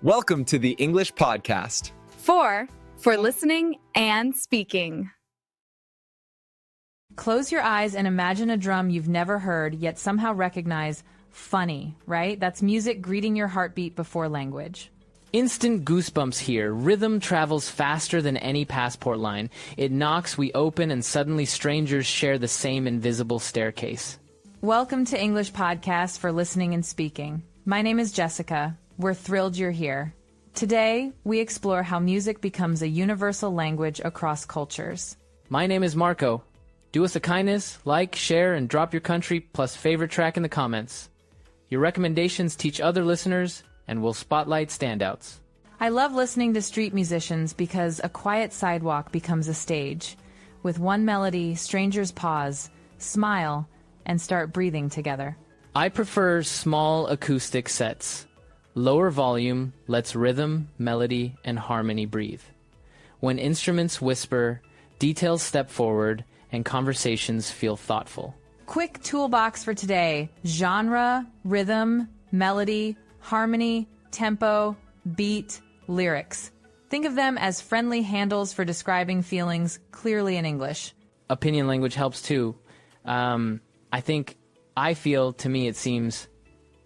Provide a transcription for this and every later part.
Welcome to the English Podcast. For listening and speaking. Close your eyes and imagine a drum you've never heard yet somehow recognize. Funny, right? That's music greeting your heartbeat before language. Instant goosebumps here. Rhythm travels faster than any passport line. It knocks, we open, and suddenly strangers share the same invisible staircase. Welcome to English Podcast for Listening and Speaking. My name is Jessica. We're thrilled you're here. Today, we explore how music becomes a universal language across cultures. My name is Marco. Do us a kindness, like, share, and drop your country plus favorite track in the comments. Your recommendations teach other listeners, and we'll spotlight standouts. I love listening to street musicians because a quiet sidewalk becomes a stage. With one melody, strangers pause, smile, and start breathing together. I prefer small acoustic sets. Lower volume lets rhythm, melody, and harmony breathe. When instruments whisper, details step forward, and conversations feel thoughtful. Quick toolbox for today: genre, rhythm, melody, harmony, tempo, beat, lyrics. Think of them as friendly handles for describing feelings clearly in English. Opinion language helps too. I feel, to me it seems,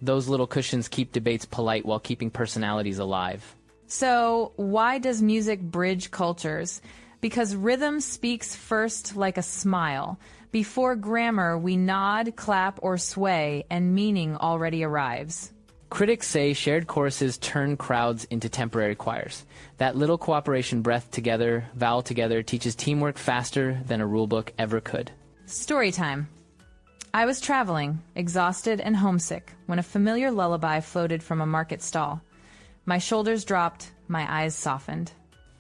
those little cushions keep debates polite while keeping personalities alive. So, why does music bridge cultures? Because rhythm speaks first like a smile. Before grammar, we nod, clap, or sway, and meaning already arrives. Critics say shared choruses turn crowds into temporary choirs. That little cooperation, breath together, vowel together, teaches teamwork faster than a rulebook ever could. Story time. I was traveling, exhausted and homesick, when a familiar lullaby floated from a market stall. My shoulders dropped, my eyes softened.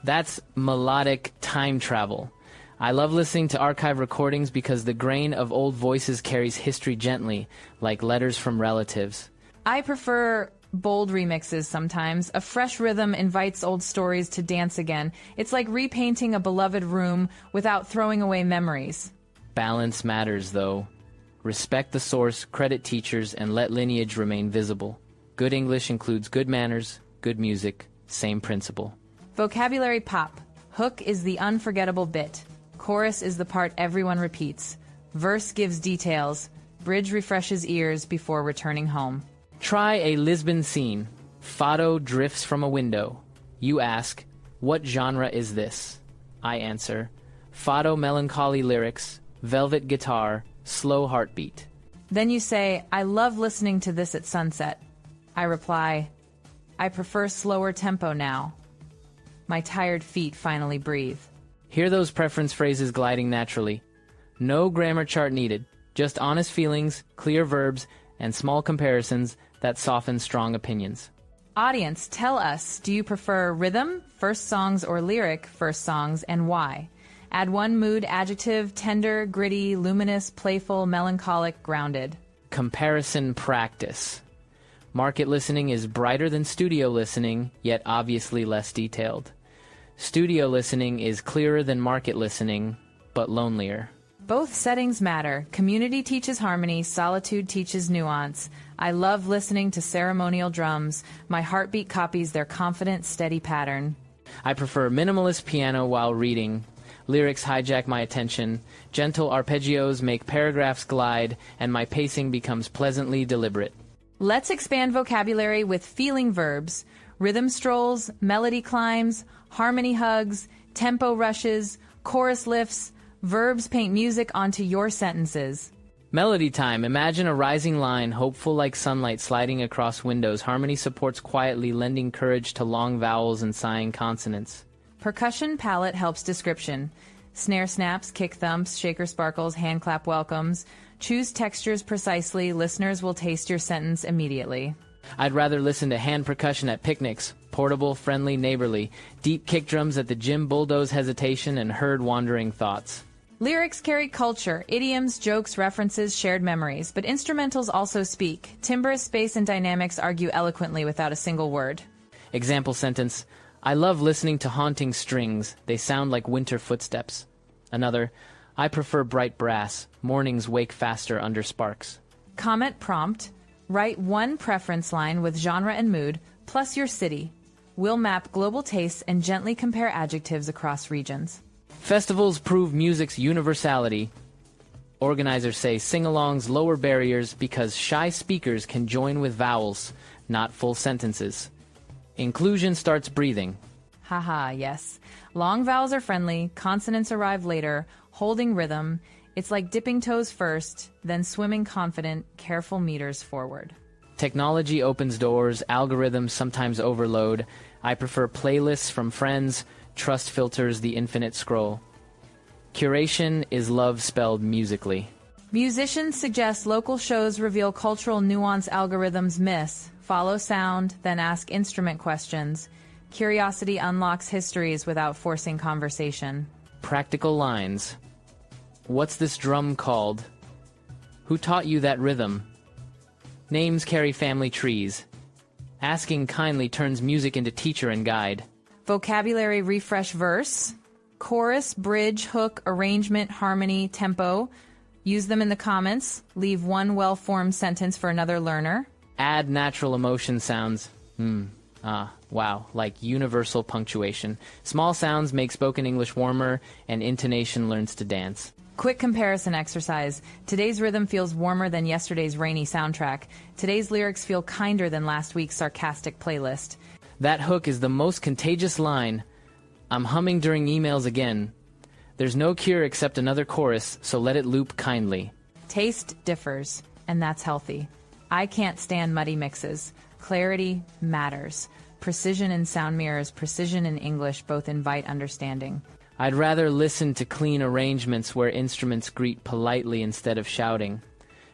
That's melodic time travel. I love listening to archive recordings because the grain of old voices carries history gently, like letters from relatives. I prefer bold remixes sometimes. A fresh rhythm invites old stories to dance again. It's like repainting a beloved room without throwing away memories. Balance matters, though. Respect the source, credit teachers, and let lineage remain visible. Good English includes good manners, good music, same principle. Vocabulary pop. Hook is the unforgettable bit. Chorus is the part everyone repeats. Verse gives details. Bridge refreshes ears before returning home. Try a Lisbon scene. Fado drifts from a window. You ask, what genre is this? I answer, Fado melancholy lyrics, velvet guitar, slow heartbeat. Then you say, I love listening to this at sunset. I reply, I prefer slower tempo now. My tired feet finally breathe. Hear those preference phrases gliding naturally. No grammar chart needed, just honest feelings, clear verbs, and small comparisons that soften strong opinions. Audience, tell us, do you prefer rhythm, first songs, or lyric, first songs, and why? Add one mood adjective: tender, gritty, luminous, playful, melancholic, grounded. Comparison practice. Market listening is brighter than studio listening, yet obviously less detailed. Studio listening is clearer than market listening, but lonelier. Both settings matter. Community teaches harmony, solitude teaches nuance. I love listening to ceremonial drums. My heartbeat copies their confident, steady pattern. I prefer minimalist piano while reading. Lyrics hijack my attention. Gentle arpeggios make paragraphs glide, and my pacing becomes pleasantly deliberate. Let's expand vocabulary with feeling verbs. Rhythm strolls, melody climbs, harmony hugs, tempo rushes, chorus lifts. Verbs paint music onto your sentences. Melody time. Imagine a rising line, hopeful like sunlight sliding across windows. Harmony supports quietly, lending courage to long vowels and sighing consonants. Percussion palette helps description. Snare snaps, kick thumps, shaker sparkles, hand clap welcomes. Choose textures precisely. Listeners will taste your sentence immediately. I'd rather listen to hand percussion at picnics. Portable, friendly, neighborly. Deep kick drums at the gym bulldoze hesitation and herd wandering thoughts. Lyrics carry culture, idioms, jokes, references, shared memories. But instrumentals also speak. Timbre, space, and dynamics argue eloquently without a single word. Example sentence. I love listening to haunting strings. They sound like winter footsteps. Another. I prefer bright brass. Mornings wake faster under sparks. Comment prompt. Write one preference line with genre and mood, plus your city. We'll map global tastes and gently compare adjectives across regions. Festivals prove music's universality. Organizers say sing-alongs lower barriers because shy speakers can join with vowels, not full sentences. Inclusion starts breathing. Haha, yes. Long vowels are friendly, consonants arrive later, holding rhythm. It's like dipping toes first, then swimming confident, careful meters forward. Technology opens doors, algorithms sometimes overload. I prefer playlists from friends, trust filters the infinite scroll. Curation is love spelled musically. Musicians suggest local shows reveal cultural nuance algorithms miss. Follow sound, then ask instrument questions. Curiosity unlocks histories without forcing conversation. Practical lines. What's this drum called? Who taught you that rhythm? Names carry family trees. Asking kindly turns music into teacher and guide. Vocabulary refresh verse. Chorus, bridge, hook, arrangement, harmony, tempo. Use them in the comments. Leave one well-formed sentence for another learner. Add natural emotion sounds. Wow, like universal punctuation. Small sounds make spoken English warmer, and intonation learns to dance. Quick comparison exercise. Today's rhythm feels warmer than yesterday's rainy soundtrack. Today's lyrics feel kinder than last week's sarcastic playlist. That hook is the most contagious line. I'm humming during emails again. There's no cure except another chorus, so let it loop kindly. Taste differs, and that's healthy. I can't stand muddy mixes. Clarity matters. Precision in sound mirrors, precision in English both invite understanding. I'd rather listen to clean arrangements where instruments greet politely instead of shouting.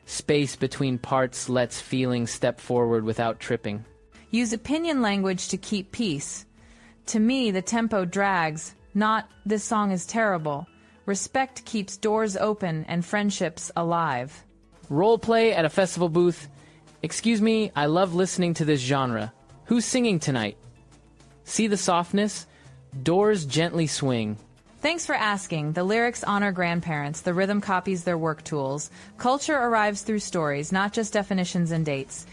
Space between parts lets feeling step forward without tripping. Use opinion language to keep peace. To me, the tempo drags, not "this song is terrible." Respect keeps doors open and friendships alive. Role play at a festival booth. Excuse me, I love listening to this genre. Who's singing tonight? See the softness? Doors gently swing. Thanks for asking. The lyrics honor grandparents. The rhythm copies their work tools. Culture arrives through stories, not just definitions and dates.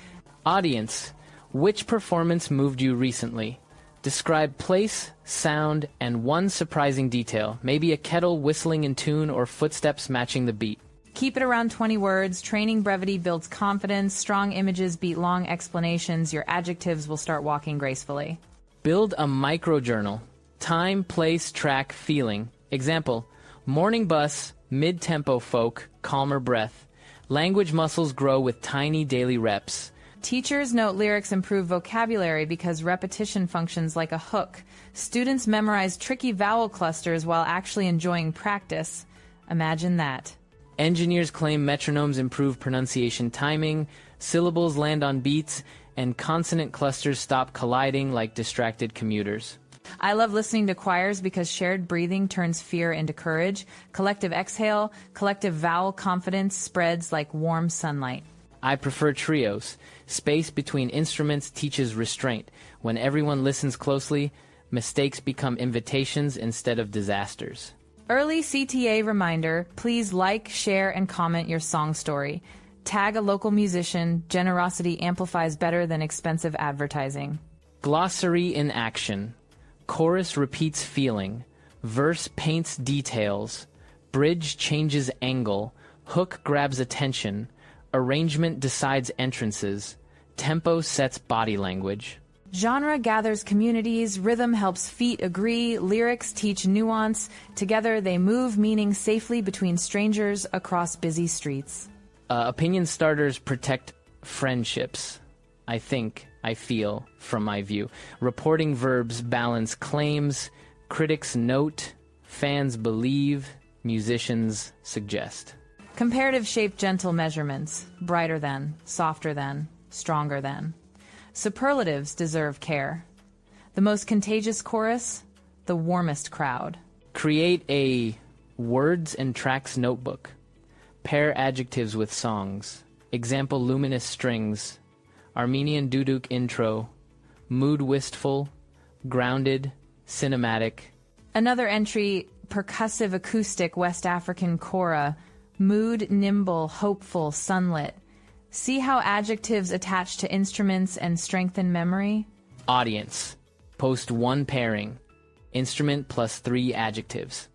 Audience, which performance moved you recently? Describe place, sound, and one surprising detail. Maybe a kettle whistling in tune or footsteps matching the beat. Keep it around 20 words. Training brevity builds confidence. Strong images beat long explanations. Your adjectives will start walking gracefully. Build a microjournal. Time, place, track, feeling. Example, morning bus, mid-tempo folk, calmer breath. Language muscles grow with tiny daily reps. Teachers note lyrics improve vocabulary because repetition functions like a hook. Students memorize tricky vowel clusters while actually enjoying practice. Imagine that. Engineers claim metronomes improve pronunciation timing, syllables land on beats, and consonant clusters stop colliding like distracted commuters. I love listening to choirs because shared breathing turns fear into courage. Collective exhale, collective vowel confidence spreads like warm sunlight. I prefer trios. Space between instruments teaches restraint. When everyone listens closely, mistakes become invitations instead of disasters. Early CTA reminder, please like, share, and comment your song story. Tag a local musician. Generosity amplifies better than expensive advertising. Glossary in action. Chorus repeats feeling. Verse paints details. Bridge changes angle. Hook grabs attention. Arrangement decides entrances. Tempo sets body language. Genre gathers communities. Rhythm helps feet agree. Lyrics teach nuance. Together they move meaning safely between strangers across busy streets. Opinion starters protect friendships. I think, I feel, from my view. Reporting verbs balance claims. Critics note. Fans believe. Musicians suggest. Comparative shape gentle measurements. Brighter than, softer than, stronger than. Superlatives deserve care. The most contagious chorus, the warmest crowd. Create a words and tracks notebook. Pair adjectives with songs. Example, luminous strings. Armenian duduk intro. Mood wistful. Grounded. Cinematic. Another entry, percussive acoustic West African kora. Mood nimble, hopeful, sunlit. See how adjectives attach to instruments and strengthen memory? Audience. Post one pairing. Instrument plus 3 adjectives.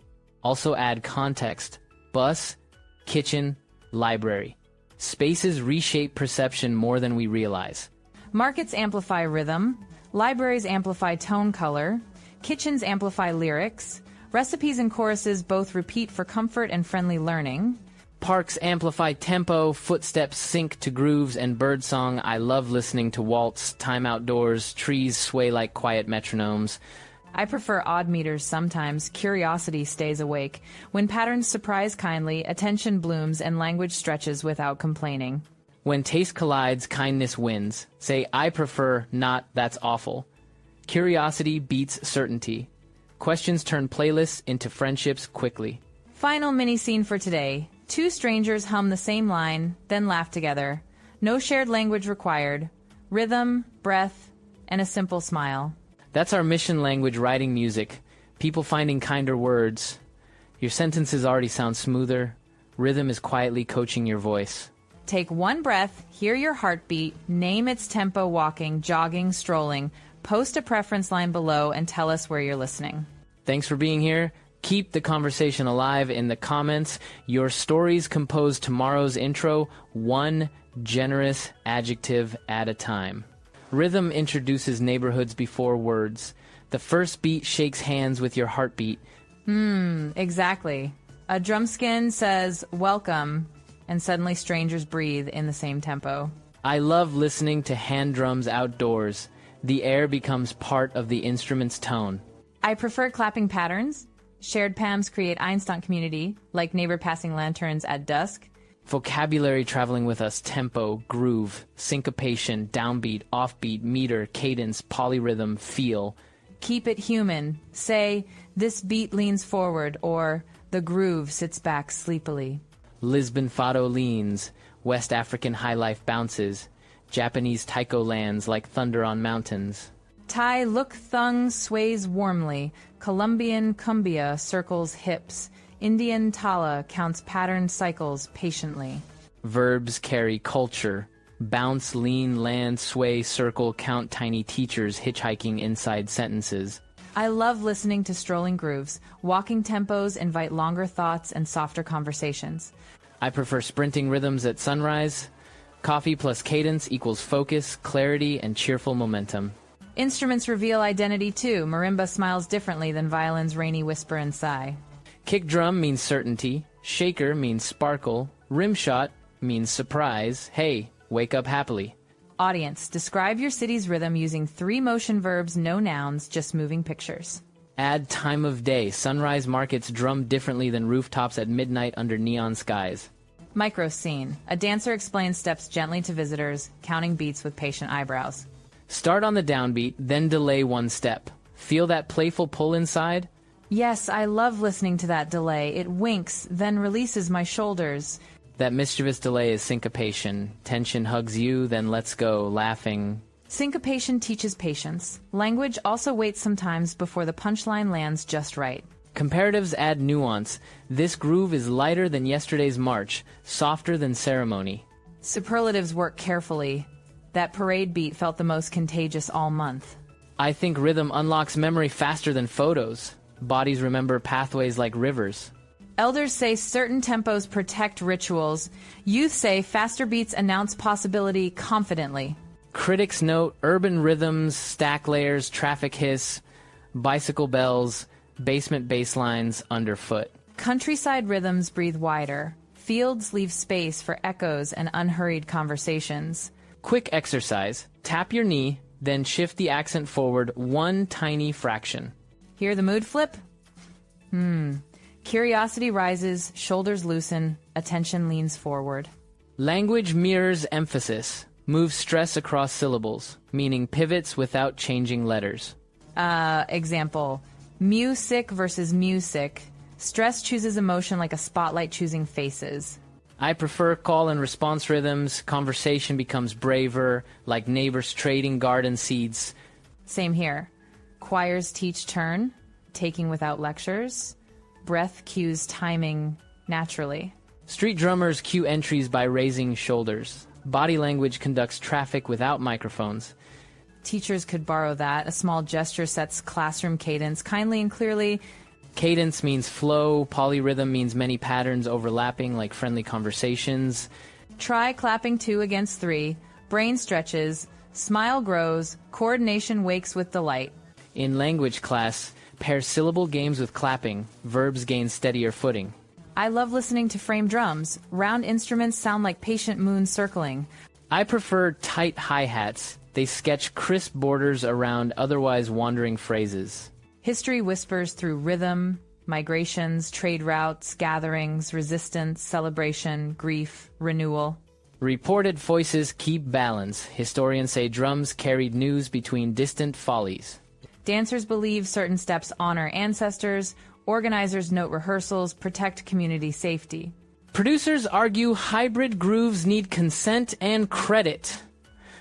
Also add context. Bus, kitchen, library. Spaces reshape perception more than we realize. Markets amplify rhythm. Libraries amplify tone color. Kitchens amplify lyrics. Recipes and choruses both repeat for comfort and friendly learning. Parks amplify tempo, footsteps sync to grooves and birdsong. I love listening to waltz, time outdoors, trees sway like quiet metronomes. I prefer odd meters sometimes. Curiosity stays awake. When patterns surprise kindly, attention blooms and language stretches without complaining. When taste collides, kindness wins. Say, I prefer, not, that's awful. Curiosity beats certainty. Questions turn playlists into friendships quickly. Final mini scene for today. 2 strangers hum the same line, then laugh together. No shared language required. Rhythm, breath, and a simple smile. That's our mission language writing music. People finding kinder words. Your sentences already sound smoother. Rhythm is quietly coaching your voice. Take one breath, hear your heartbeat, name its tempo walking, jogging, strolling. Post a preference line below and tell us where you're listening. Thanks for being here. Keep the conversation alive in the comments. Your stories compose tomorrow's intro, one generous adjective at a time. Rhythm introduces neighborhoods before words. The first beat shakes hands with your heartbeat. Exactly. A drum skin says, welcome, and suddenly strangers breathe in the same tempo. I love listening to hand drums outdoors. The air becomes part of the instrument's tone. I prefer clapping patterns. Shared PAMs create Einstein community, like neighbor passing lanterns at dusk. Vocabulary traveling with us, tempo, groove, syncopation, downbeat, offbeat, meter, cadence, polyrhythm, feel. Keep it human. Say, this beat leans forward, or the groove sits back sleepily. Lisbon fado leans, West African highlife bounces, Japanese taiko lands like thunder on mountains. Thai luk thung sways warmly, Colombian cumbia circles hips, Indian tala counts pattern cycles patiently. Verbs carry culture. Bounce, lean, land, sway, circle, count tiny teachers hitchhiking inside sentences. I love listening to strolling grooves. Walking tempos invite longer thoughts and softer conversations. I prefer sprinting rhythms at sunrise. Coffee plus cadence equals focus, clarity, and cheerful momentum. Instruments reveal identity too. Marimba smiles differently than violin's rainy whisper and sigh. Kick drum means certainty. Shaker means sparkle. Rim shot means surprise. Hey, wake up happily. Audience, describe your city's rhythm using 3 motion verbs, no nouns, just moving pictures. Add time of day. Sunrise markets drum differently than rooftops at midnight under neon skies. Micro scene. A dancer explains steps gently to visitors, counting beats with patient eyebrows. Start on the downbeat, then delay 1 step. Feel that playful pull inside? Yes, I love listening to that delay. It winks, then releases my shoulders. That mischievous delay is syncopation. Tension hugs you, then lets go, laughing. Syncopation teaches patience. Language also waits sometimes before the punchline lands just right. Comparatives add nuance. This groove is lighter than yesterday's march, softer than ceremony. Superlatives work carefully. That parade beat felt the most contagious all month. I think rhythm unlocks memory faster than photos. Bodies remember pathways like rivers. Elders say certain tempos protect rituals. Youth say faster beats announce possibility confidently. Critics note urban rhythms, stack layers, traffic hiss, bicycle bells, basement bass lines underfoot. Countryside rhythms breathe wider. Fields leave space for echoes and unhurried conversations. Quick exercise. Tap your knee, then shift the accent forward 1 tiny fraction. Hear the mood flip? Curiosity rises, shoulders loosen, attention leans forward. Language mirrors emphasis. Moves stress across syllables, meaning pivots without changing letters. Example, music versus music. Stress chooses emotion like a spotlight choosing faces. I prefer call and response rhythms. Conversation becomes braver, like neighbors trading garden seeds. Same here. Choirs teach turn, taking without lectures. Breath cues timing naturally. Street drummers cue entries by raising shoulders. Body language conducts traffic without microphones. Teachers could borrow that. A small gesture sets classroom cadence kindly and clearly. Cadence means flow. Polyrhythm means many patterns overlapping like friendly conversations. Try clapping 2 against 3. Brain stretches. Smile grows. Coordination wakes with delight. In language class, pair syllable games with clapping. Verbs gain steadier footing. I love listening to frame drums. Round instruments sound like patient moons circling. I prefer tight hi-hats. They sketch crisp borders around otherwise wandering phrases. History whispers through rhythm, migrations, trade routes, gatherings, resistance, celebration, grief, renewal. Reported voices keep balance. Historians say drums carried news between distant follies. Dancers believe certain steps honor ancestors. Organizers note rehearsals, protect community safety. Producers argue hybrid grooves need consent and credit.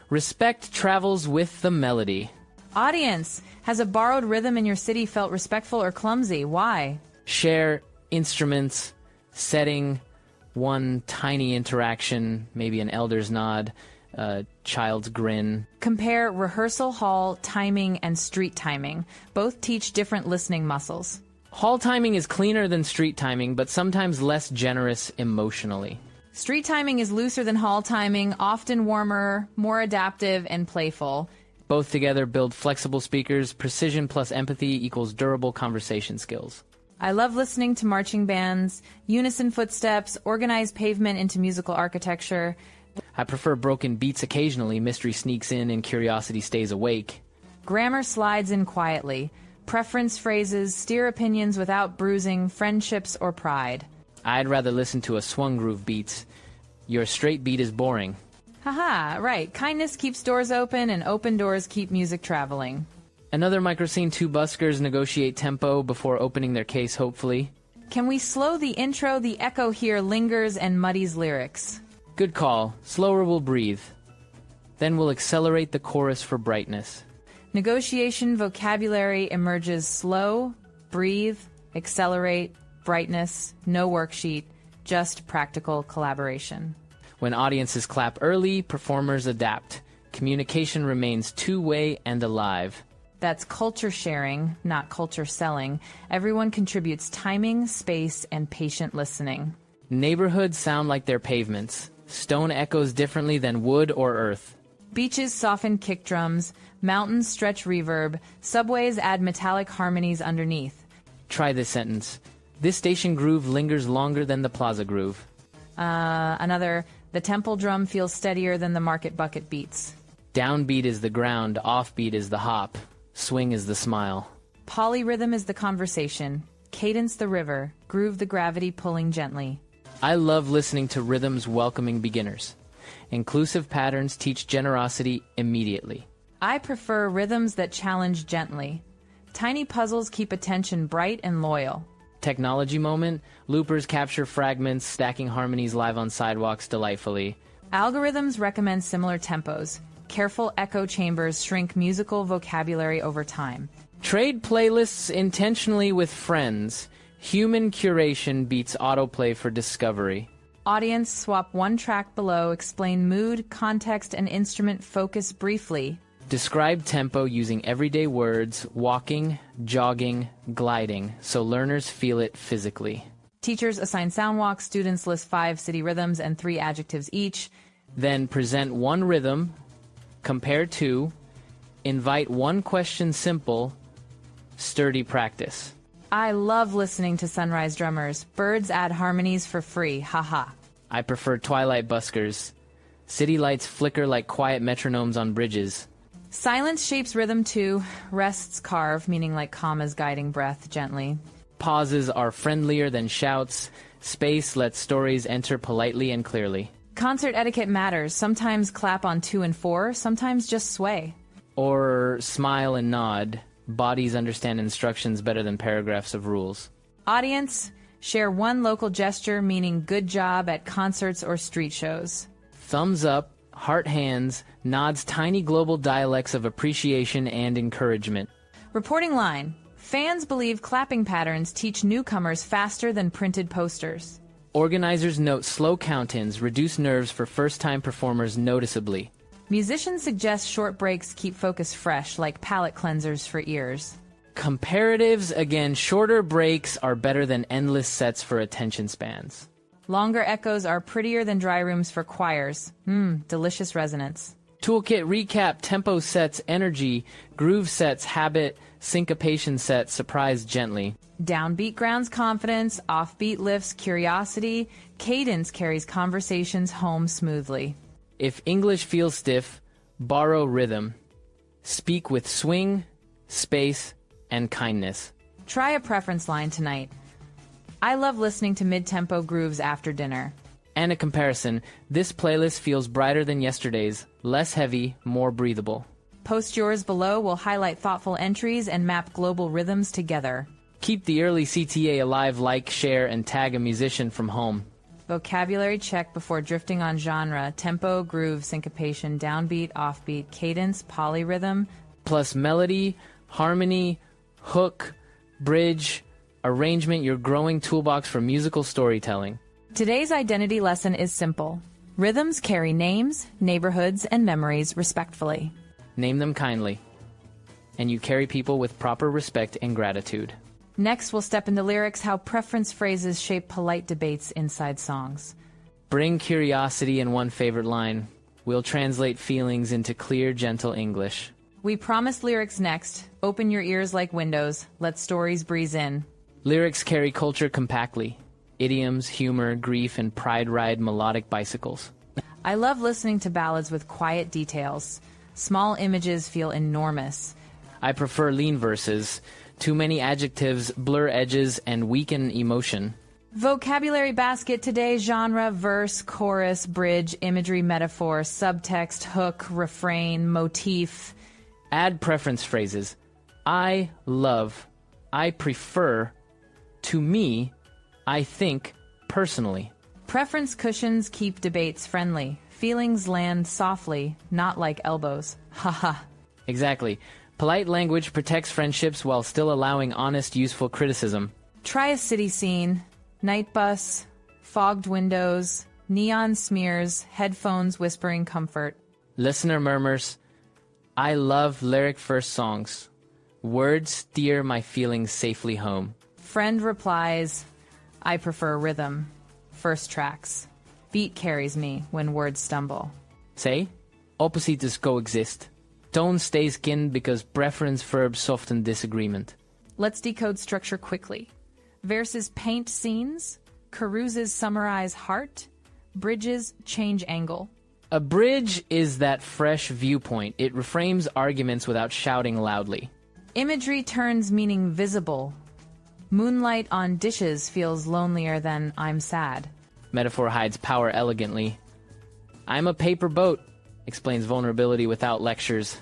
Respect travels with the melody. Audience, has a borrowed rhythm in your city felt respectful or clumsy? Why? Share instruments, setting, one tiny interaction, maybe an elder's nod, a child's grin. Compare rehearsal hall timing and street timing. Both teach different listening muscles. Hall timing is cleaner than street timing, but sometimes less generous emotionally. Street timing is looser than hall timing, often warmer, more adaptive, and playful. Both together build flexible speakers. Precision plus empathy equals durable conversation skills. I love listening to marching bands, unison footsteps, organized pavement into musical architecture. I prefer broken beats occasionally. Mystery sneaks in and curiosity stays awake. Grammar slides in quietly. Preference phrases steer opinions without bruising friendships or pride. I'd rather listen to a swung groove beats. Your straight beat is boring. Haha, right. Kindness keeps doors open and open doors keep music traveling. Another microscene, 2 buskers negotiate tempo before opening their case, hopefully. Can we slow the intro? The echo here lingers and muddies lyrics. Good call. Slower we'll breathe. Then we'll accelerate the chorus for brightness. Negotiation vocabulary emerges slow, breathe, accelerate, brightness, no worksheet, just practical collaboration. When audiences clap early, performers adapt. Communication remains two-way and alive. That's culture sharing, not culture selling. Everyone contributes timing, space, and patient listening. Neighborhoods sound like their pavements. Stone echoes differently than wood or earth. Beaches soften kick drums, mountains stretch reverb, subways add metallic harmonies underneath. Try this sentence. This station groove lingers longer than the plaza groove. Another, the temple drum feels steadier than the market bucket beats. Downbeat is the ground, offbeat is the hop, swing is the smile. Polyrhythm is the conversation, cadence the river, groove the gravity pulling gently. I love listening to rhythms welcoming beginners. Inclusive patterns teach generosity immediately. I prefer rhythms that challenge gently. Tiny puzzles keep attention bright and loyal. Technology moment, loopers capture fragments, stacking harmonies live on sidewalks delightfully. Algorithms recommend similar tempos. Careful echo chambers shrink musical vocabulary over time. Trade playlists intentionally with friends. Human curation beats autoplay for discovery. Audience swap one track below, explain mood, context, and instrument focus briefly. Describe tempo using everyday words, walking, jogging, gliding, so learners feel it physically. Teachers assign sound walks, students list 5 city rhythms and 3 adjectives each. Then present one rhythm, compare 2, invite one question simple, sturdy practice. I love listening to sunrise drummers. Birds add harmonies for free, haha. I prefer twilight buskers. City lights flicker like quiet metronomes on bridges. Silence shapes rhythm too. Rests carve, meaning like commas guiding breath gently. Pauses are friendlier than shouts. Space lets stories enter politely and clearly. Concert etiquette matters. Sometimes clap on 2 and 4, sometimes just sway. Or smile and nod. Bodies understand instructions better than paragraphs of rules. Audience, share one local gesture meaning good job at concerts or street shows. Thumbs up, heart hands, nods tiny global dialects of appreciation and encouragement. Reporting line. Fans believe clapping patterns teach newcomers faster than printed posters. Organizers note slow count-ins reduce nerves for first-time performers noticeably. Musicians suggest short breaks keep focus fresh, like palate cleansers for ears. Comparatives, again, shorter breaks are better than endless sets for attention spans. Longer echoes are prettier than dry rooms for choirs. Delicious resonance. Toolkit recap, tempo sets, energy, groove sets, habit, syncopation sets, surprise gently. Downbeat grounds confidence, offbeat lifts curiosity, cadence carries conversations home smoothly. If English feels stiff, borrow rhythm. Speak with swing, space, and kindness. Try a preference line tonight. I love listening to mid-tempo grooves after dinner. And a comparison, this playlist feels brighter than yesterday's, less heavy, more breathable. Post yours below. We'll highlight thoughtful entries and map global rhythms together. Keep the early CTA alive, like, share, and tag a musician from home. Vocabulary check before drifting on genre, tempo, groove, syncopation, downbeat, offbeat, cadence, polyrhythm. Plus melody, harmony, hook, bridge, arrangement, your growing toolbox for musical storytelling. Today's identity lesson is simple. Rhythms carry names, neighborhoods, and memories respectfully. Name them kindly. And you carry people with proper respect and gratitude. Next, we'll step into lyrics, how preference phrases shape polite debates inside songs. Bring curiosity in one favorite line. We'll translate feelings into clear, gentle English. We promise lyrics next. Open your ears like windows. Let stories breeze in. Lyrics carry culture compactly. Idioms, humor, grief, and pride ride melodic bicycles. I love listening to ballads with quiet details. Small images feel enormous. I prefer lean verses. Too many adjectives blur edges and weaken emotion. Vocabulary basket today: genre, verse, chorus, bridge, imagery, metaphor, subtext, hook, refrain, motif. Add preference phrases. I love. I prefer. To me. I think. Personally. Preference cushions keep debates friendly. Feelings land softly, not like elbows. Haha. Exactly. Polite language protects friendships while still allowing honest, useful criticism. Try a city scene. Night bus, fogged windows, neon smears, headphones whispering comfort. Listener murmurs, I love lyric-first songs. Words steer my feelings safely home. Friend replies, I prefer rhythm. First tracks. Beat carries me when words stumble. Say, opposites coexist. Tone stays kin because preference verbs soften disagreement. Let's decode structure quickly. Verses paint scenes, carouses summarize heart, bridges change angle. A bridge is that fresh viewpoint. It reframes arguments without shouting loudly. Imagery turns meaning visible. Moonlight on dishes feels lonelier than I'm sad. Metaphor hides power elegantly. I'm a paper boat, explains vulnerability without lectures.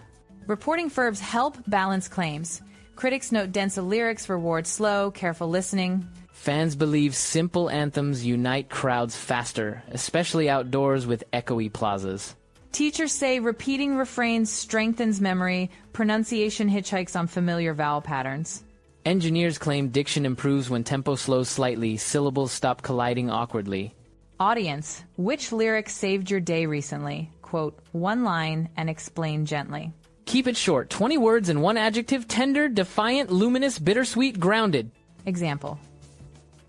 Reporting verbs help balance claims. Critics note denser lyrics reward slow, careful listening. Fans believe simple anthems unite crowds faster, especially outdoors with echoey plazas. Teachers say repeating refrains strengthens memory. Pronunciation hitchhikes on familiar vowel patterns. Engineers claim diction improves when tempo slows slightly, syllables stop colliding awkwardly. Audience, which lyric saved your day recently? Quote, one line and explain gently. Keep it short. 20 words and one adjective: tender, defiant, luminous, bittersweet, grounded. Example.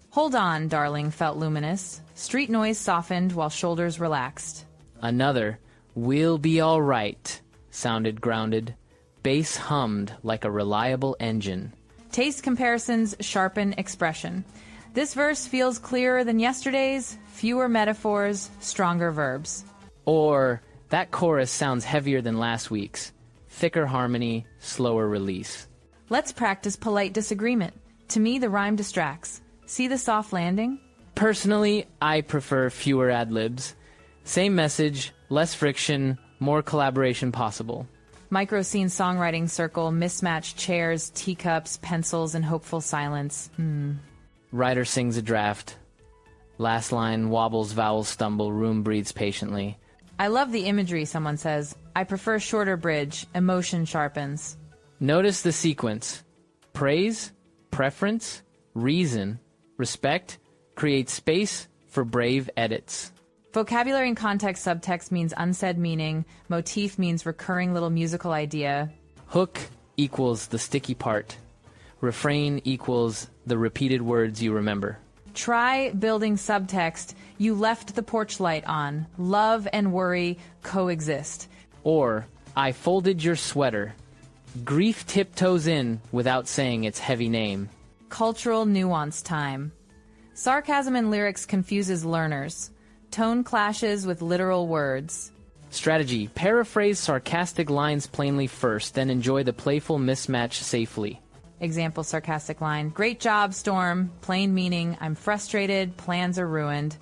Hold on, darling, felt luminous. Street noise softened while shoulders relaxed. Another, we'll be all right, sounded grounded. Bass hummed like a reliable engine. Taste comparisons sharpen expression. This verse feels clearer than yesterday's. Fewer metaphors, stronger verbs. Or, that chorus sounds heavier than last week's. Thicker harmony, slower release. Let's practice polite disagreement. To me, the rhyme distracts. See the soft landing? Personally, I prefer fewer ad-libs. Same message, less friction, more collaboration possible. Micro scene songwriting circle, mismatched chairs, teacups, pencils, and hopeful silence. Writer sings a draft. Last line, wobbles, vowels stumble, room breathes patiently. I love the imagery, someone says. I prefer shorter bridge. Emotion sharpens. Notice the sequence. Praise, preference, reason, respect, create space for brave edits. Vocabulary and context subtext means unsaid meaning. Motif means recurring little musical idea. Hook equals the sticky part. Refrain equals the repeated words you remember. Try building subtext. You left the porch light on. Love and worry coexist. Or, I folded your sweater. Grief tiptoes in without saying its heavy name. Cultural nuance time. Sarcasm in lyrics confuses learners. Tone clashes with literal words. Strategy. Paraphrase sarcastic lines plainly first, then enjoy the playful mismatch safely. Example sarcastic line. Great job, Storm. Plain meaning. I'm frustrated. Plans are ruined.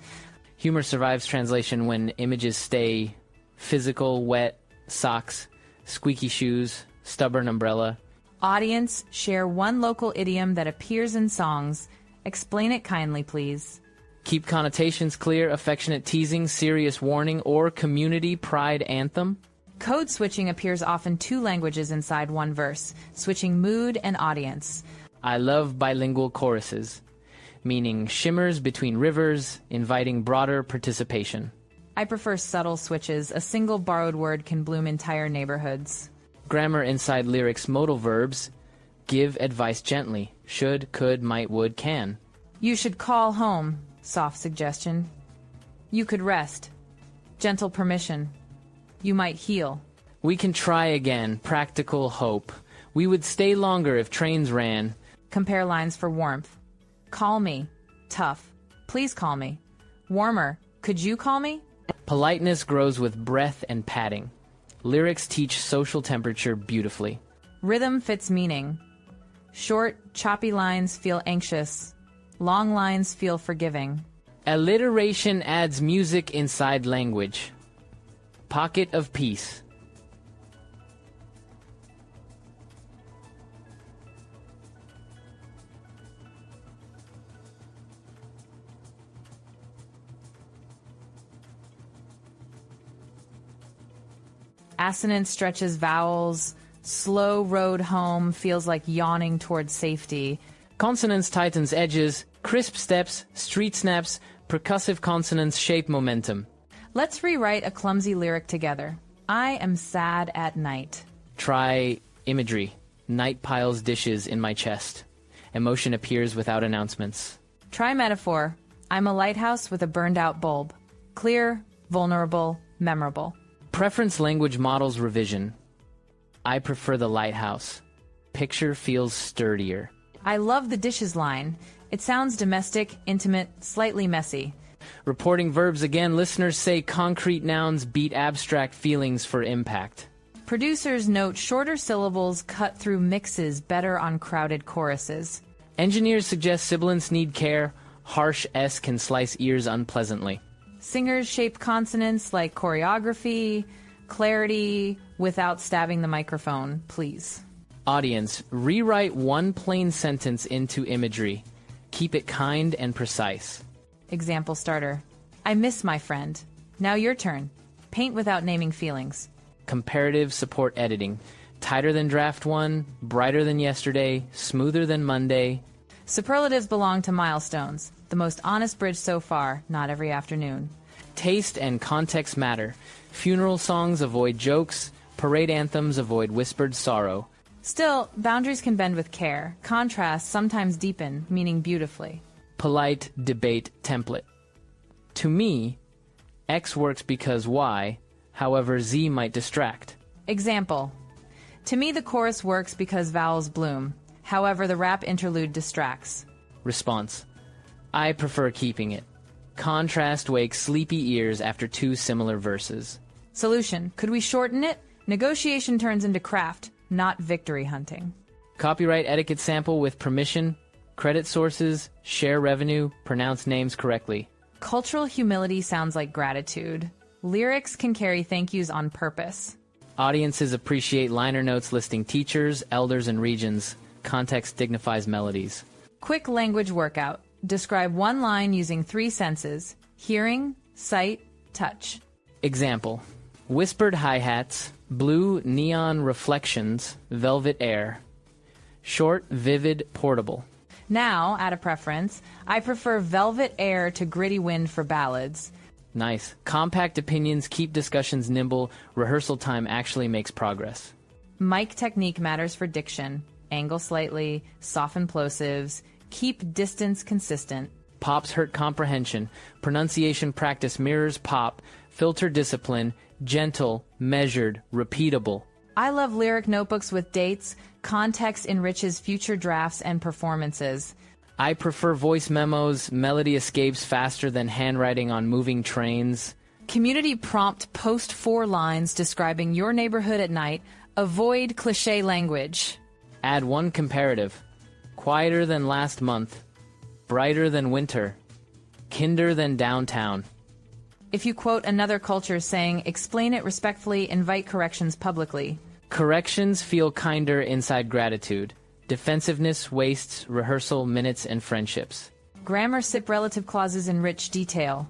Humor survives translation when images stay physical, wet, socks, squeaky shoes, stubborn umbrella. Audience, share one local idiom that appears in songs. Explain it kindly, please. Keep connotations clear, affectionate teasing, serious warning, or community pride anthem. Code switching appears often two languages inside one verse, switching mood and audience. I love bilingual choruses, meaning shimmers between rivers, inviting broader participation. I prefer subtle switches. A single borrowed word can bloom entire neighborhoods. Grammar inside lyrics, modal verbs. Give advice gently. Should, could, might, would, can. You should call home. Soft suggestion. You could rest. Gentle permission. You might heal. We can try again. Practical hope. We would stay longer if trains ran. Compare lines for warmth. Call me. Tough. Please call me. Warmer. Could you call me? Politeness grows with breath and patting. Lyrics teach social temperature beautifully. Rhythm fits meaning. Short, choppy lines feel anxious. Long lines feel forgiving. Alliteration adds music inside language. Pocket of peace. Assonance stretches vowels. Slow road home feels like yawning towards safety. Consonance tightens edges. Crisp steps, street snaps, percussive consonants shape momentum. Let's rewrite a clumsy lyric together. I am sad at night. Try imagery. Night piles dishes in my chest. Emotion appears without announcements. Try metaphor. I'm a lighthouse with a burned-out bulb. Clear, vulnerable, memorable. Preference language models revision. I prefer the lighthouse. Picture feels sturdier. I love the dishes line. It sounds domestic, intimate, slightly messy. Reporting verbs again, listeners say concrete nouns beat abstract feelings for impact. Producers note shorter syllables cut through mixes better on crowded choruses. Engineers suggest sibilants need care. Harsh S can slice ears unpleasantly. Singers shape consonants like choreography, clarity, without stabbing the microphone, please. Audience, rewrite one plain sentence into imagery. Keep it kind and precise. Example starter. I miss my friend. Now your turn. Paint without naming feelings. Comparative support editing. Tighter than draft one, brighter than yesterday, smoother than Monday. Superlatives belong to milestones. The most honest bridge so far, not every afternoon. Taste and context matter. Funeral songs avoid jokes. Parade anthems avoid whispered sorrow. Still, boundaries can bend with care. Contrasts sometimes deepen, meaning beautifully. Polite debate template. To me, X works because Y, however Z might distract. Example. To me the chorus works because vowels bloom. However, the rap interlude distracts. Response. I prefer keeping it. Contrast wakes sleepy ears after two similar verses. Solution. Could we shorten it? Negotiation turns into craft, not victory hunting. Copyright etiquette sample with permission. Credit sources. Share revenue. Pronounce names correctly. Cultural humility sounds like gratitude. Lyrics can carry thank yous on purpose. Audiences appreciate liner notes listing teachers, elders, and regions. Context dignifies melodies. Quick language workout. Describe one line using three senses: hearing, sight, touch. Example. Whispered hi-hats, blue neon reflections, velvet air. Short, vivid, portable. Now, add a preference. I prefer velvet air to gritty wind for ballads. Nice. Compact opinions keep discussions nimble. Rehearsal time actually makes progress. Mic technique matters for diction. Angle slightly, soften plosives, keep distance consistent. Pops hurt comprehension. Pronunciation practice mirrors pop. Filter discipline. Gentle, measured, repeatable. I love lyric notebooks with dates. Context enriches future drafts and performances. I prefer voice memos. Melody escapes faster than handwriting on moving trains. Community prompt post 4 lines describing your neighborhood at night. Avoid cliché language. Add 1 comparative. Quieter than last month. Brighter than winter. Kinder than downtown. If you quote another culture saying, explain it respectfully, invite corrections publicly. Corrections feel kinder inside gratitude. Defensiveness wastes rehearsal minutes and friendships. Grammar sip relative clauses enrich detail.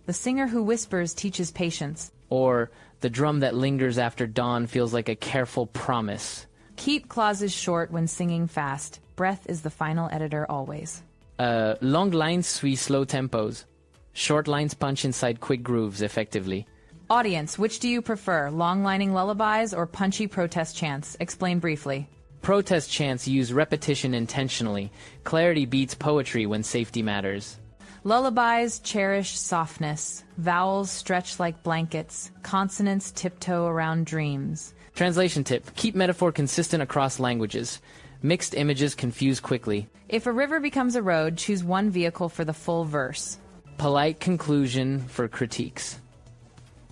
The singer who whispers teaches patience. Or the drum that lingers after dawn feels like a careful promise. Keep clauses short when singing fast. Breath is the final editor always. Long lines suit slow tempos. Short lines punch inside quick grooves effectively. Audience, which do you prefer, long-lining lullabies or punchy protest chants? Explain briefly. Protest chants use repetition intentionally. Clarity beats poetry when safety matters. Lullabies cherish softness. Vowels stretch like blankets. Consonants tiptoe around dreams. Translation tip. Keep metaphor consistent across languages. Mixed images confuse quickly. If a river becomes a road, choose one vehicle for the full verse. Polite conclusion for critiques.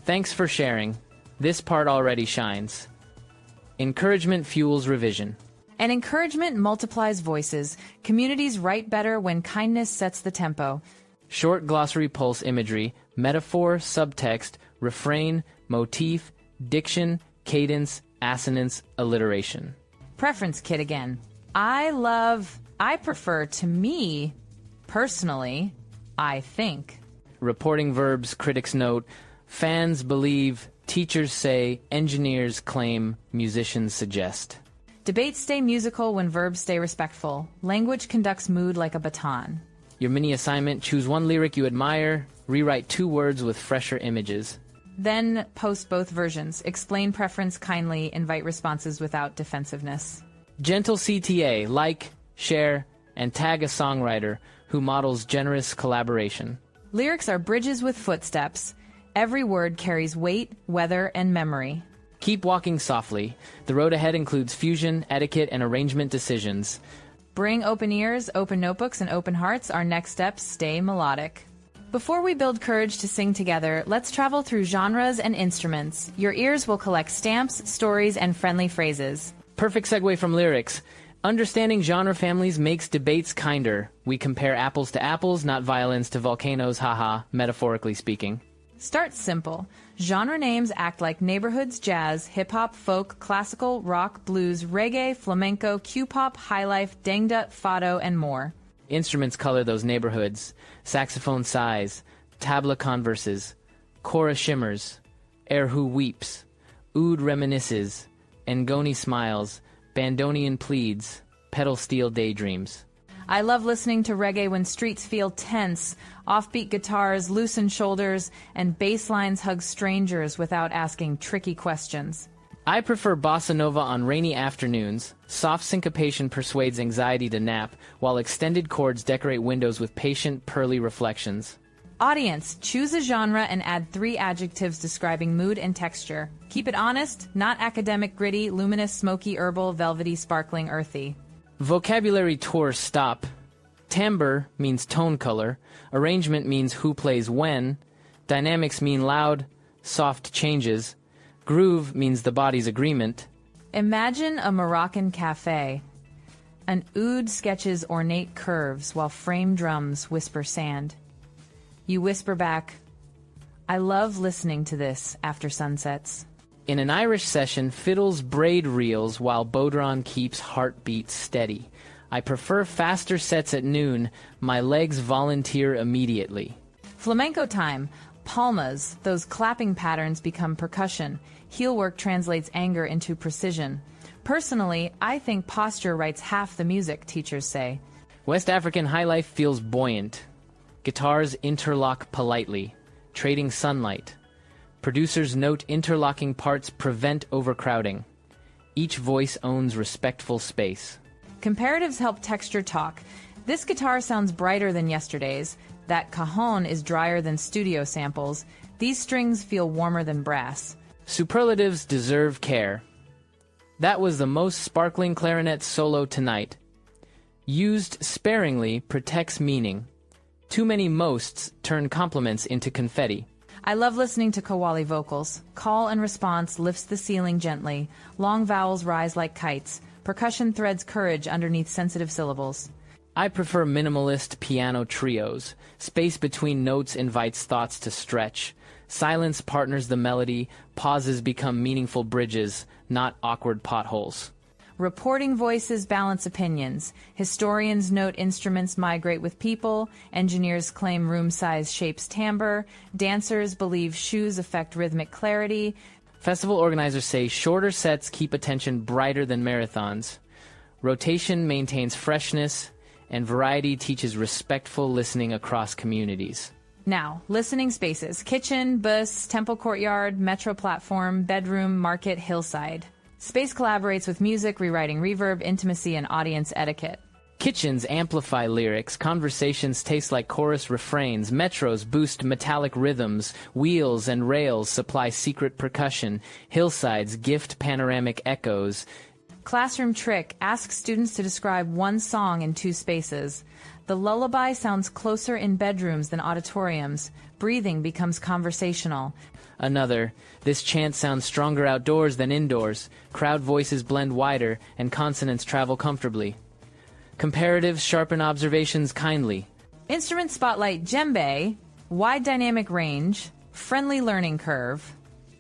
Thanks for sharing. This part already shines. Encouragement fuels revision. And encouragement multiplies voices. Communities write better when kindness sets the tempo. Short glossary pulse imagery, metaphor, subtext, refrain, motif, diction, cadence, assonance, alliteration. Preference kit again. I prefer, to me, personally, I think. Reporting verbs, critics note, fans believe, teachers say, engineers claim, musicians suggest. Debates stay musical when verbs stay respectful. Language conducts mood like a baton. Your mini assignment, choose one lyric you admire, rewrite 2 words with fresher images. Then post both versions. Explain preference kindly, invite responses without defensiveness. Gentle CTA, like, share, and tag a songwriter who models generous collaboration. Lyrics are bridges with footsteps. Every word carries weight, weather, and memory. Keep walking softly. The road ahead includes fusion, etiquette, and arrangement decisions. Bring open ears, open notebooks, and open hearts. Our next steps stay melodic. Before we build courage to sing together, let's travel through genres and instruments. Your ears will collect stamps, stories, and friendly phrases. Perfect segue from lyrics. Understanding genre families makes debates kinder. We compare apples to apples, not violins to volcanoes, haha, metaphorically speaking. Start simple. Genre names act like neighborhoods, jazz, hip-hop, folk, classical, rock, blues, reggae, flamenco, Q-pop, highlife, dangdut, fado, and more. Instruments color those neighborhoods. Saxophone sighs, tabla converses, cora shimmers, erhu weeps, oud reminisces, ngoni smiles, bandonian pleads, pedal steel daydreams. I love listening to reggae when streets feel tense, offbeat guitars loosen shoulders, and bass lines hug strangers without asking tricky questions. I prefer bossa nova on rainy afternoons. Soft syncopation persuades anxiety to nap, while extended chords decorate windows with patient, pearly reflections. Audience, choose a genre and add 3 adjectives describing mood and texture. Keep it honest, not academic, gritty, luminous, smoky, herbal, velvety, sparkling, earthy. Vocabulary tours stop. Timbre means tone color. Arrangement means who plays when. Dynamics mean loud, soft changes. Groove means the body's agreement. Imagine a Moroccan cafe. An oud sketches ornate curves while frame drums whisper sand. You whisper back, I love listening to this after sunsets. In an Irish session, fiddles braid reels while bodhran keeps heartbeat steady. I prefer faster sets at noon. My legs volunteer immediately. Flamenco time. Palmas, those clapping patterns become percussion. Heel work translates anger into precision. Personally, I think posture writes half the music, teachers say. West African highlife feels buoyant. Guitars interlock politely. trading sunlight. Producers note interlocking parts prevent overcrowding. Each voice owns respectful space. Comparatives help texture talk. This guitar sounds brighter than yesterday's. That cajon is drier than studio samples. These strings feel warmer than brass. Superlatives deserve care. That was the most sparkling clarinet solo tonight. Used sparingly protects meaning. Too many mosts turn compliments into confetti. I love listening to Kowali vocals. Call and response lifts the ceiling gently. Long vowels rise like kites. Percussion threads courage underneath sensitive syllables. I prefer minimalist piano trios. Space between notes invites thoughts to stretch. Silence partners the melody. Pauses become meaningful bridges, not awkward potholes. Reporting voices balance opinions. Historians note instruments migrate with people. Engineers claim room size shapes timbre. Dancers believe shoes affect rhythmic clarity. Festival organizers say shorter sets keep attention brighter than marathons. Rotation maintains freshness, and variety teaches respectful listening across communities. Now, listening spaces. Kitchen, bus, temple courtyard, metro platform, bedroom, market, hillside. Space collaborates with music, rewriting reverb, intimacy, and audience etiquette. Kitchens amplify lyrics, conversations taste like chorus refrains, metros boost metallic rhythms, wheels and rails supply secret percussion, hillsides gift panoramic echoes. Classroom trick. Ask students to describe one song in two spaces. The lullaby sounds closer in bedrooms than auditoriums. Breathing becomes conversational. Another, this chant sounds stronger outdoors than indoors. Crowd voices blend wider, and consonants travel comfortably. Comparatives sharpen observations kindly. Instrument spotlight. Djembe. Wide dynamic range. Friendly learning curve.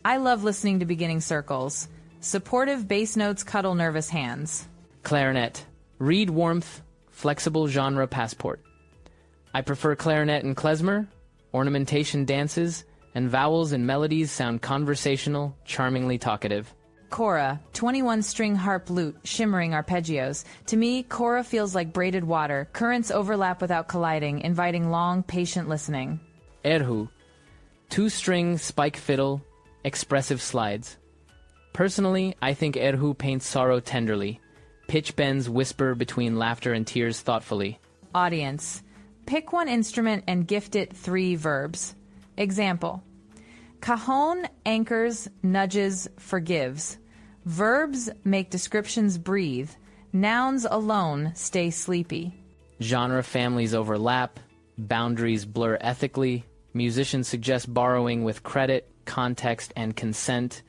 I love listening to beginning circles. Supportive bass notes cuddle nervous hands. Clarinet. Reed warmth, flexible genre passport. I prefer clarinet and klezmer. Ornamentation dances, and vowels and melodies sound conversational, charmingly talkative. Kora, 21-string harp lute, shimmering arpeggios. To me, kora feels like braided water. Currents overlap without colliding, inviting long, patient listening. Erhu, 2-string spike fiddle, expressive slides. Personally, I think erhu paints sorrow tenderly. Pitch bends whisper between laughter and tears thoughtfully. Audience, pick one instrument and gift it 3 verbs. Example, cajon anchors, nudges, forgives. Verbs make descriptions breathe. Nouns alone stay sleepy. Genre families overlap. Boundaries blur ethically. Musicians suggest borrowing with credit, context, and consent.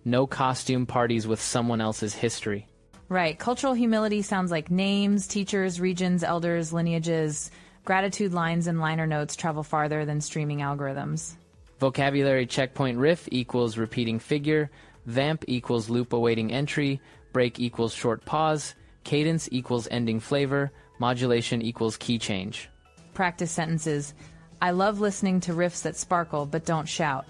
No costume parties with someone else's history. Right. Cultural humility sounds like names, teachers, regions, elders, lineages. Gratitude lines and liner notes travel farther than streaming algorithms. Vocabulary checkpoint riff equals repeating figure. Vamp equals loop awaiting entry. Break equals short pause. Cadence equals ending flavor. Modulation equals key change. Practice sentences. I love listening to riffs that sparkle but don't shout.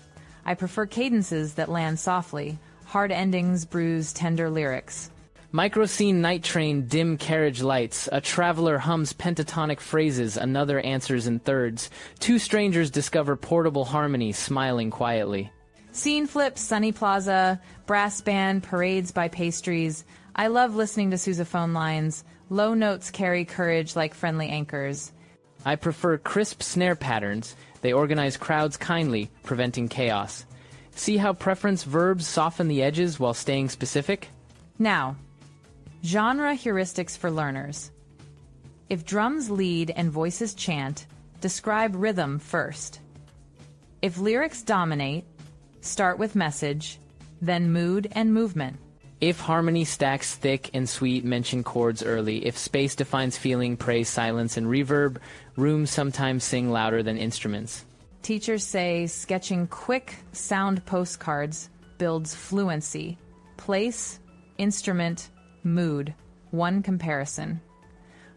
I prefer cadences that land softly. Hard endings bruise tender lyrics. Microscene night train dim carriage lights. A traveler hums pentatonic phrases, another answers in thirds. 2 strangers discover portable harmony, smiling quietly. Scene flips, sunny plaza, brass band, parades by pastries. I love listening to sousaphone lines. Low notes carry courage like friendly anchors. I prefer crisp snare patterns. They organize crowds kindly, preventing chaos. See how preference verbs soften the edges while staying specific? Now, genre heuristics for learners. If drums lead and voices chant, describe rhythm first. If lyrics dominate, start with message, then mood and movement. If harmony stacks thick and sweet, mention chords early. If space defines feeling, praise silence and reverb. Rooms sometimes sing louder than instruments. Teachers say sketching quick sound postcards builds fluency. Place, instrument, mood, one comparison.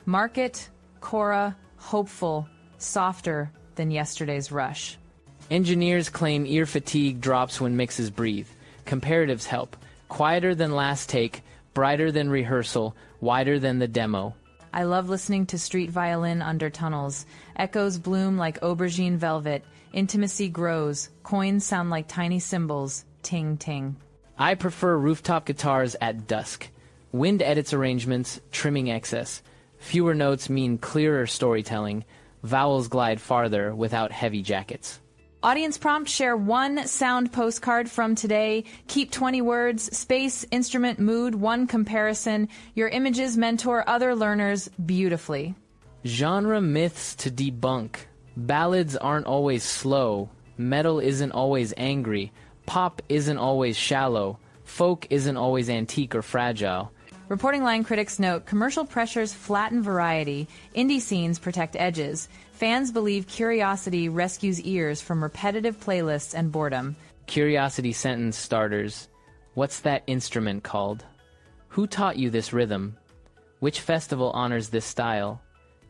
Market, Cora, hopeful, softer than yesterday's rush. Engineers claim ear fatigue drops when mixes breathe. Comparatives help. Quieter than last take, brighter than rehearsal, wider than the demo. I love listening to street violin under tunnels. Echoes bloom like aubergine velvet. Intimacy grows. Coins sound like tiny cymbals. Ting, ting. I prefer rooftop guitars at dusk. Wind edits arrangements, trimming excess. Fewer notes mean clearer storytelling. Vowels glide farther without heavy jackets. Audience prompt: share one sound postcard from today. Keep 20 words, space, instrument, mood, one comparison. Your images mentor other learners beautifully. Genre myths to debunk. Ballads aren't always slow. Metal isn't always angry. Pop isn't always shallow. Folk isn't always antique or fragile. Reporting line critics note, commercial pressures flatten variety. Indie scenes protect edges. Fans believe curiosity rescues ears from repetitive playlists and boredom. Curiosity sentence starters. What's that instrument called? Who taught you this rhythm? Which festival honors this style?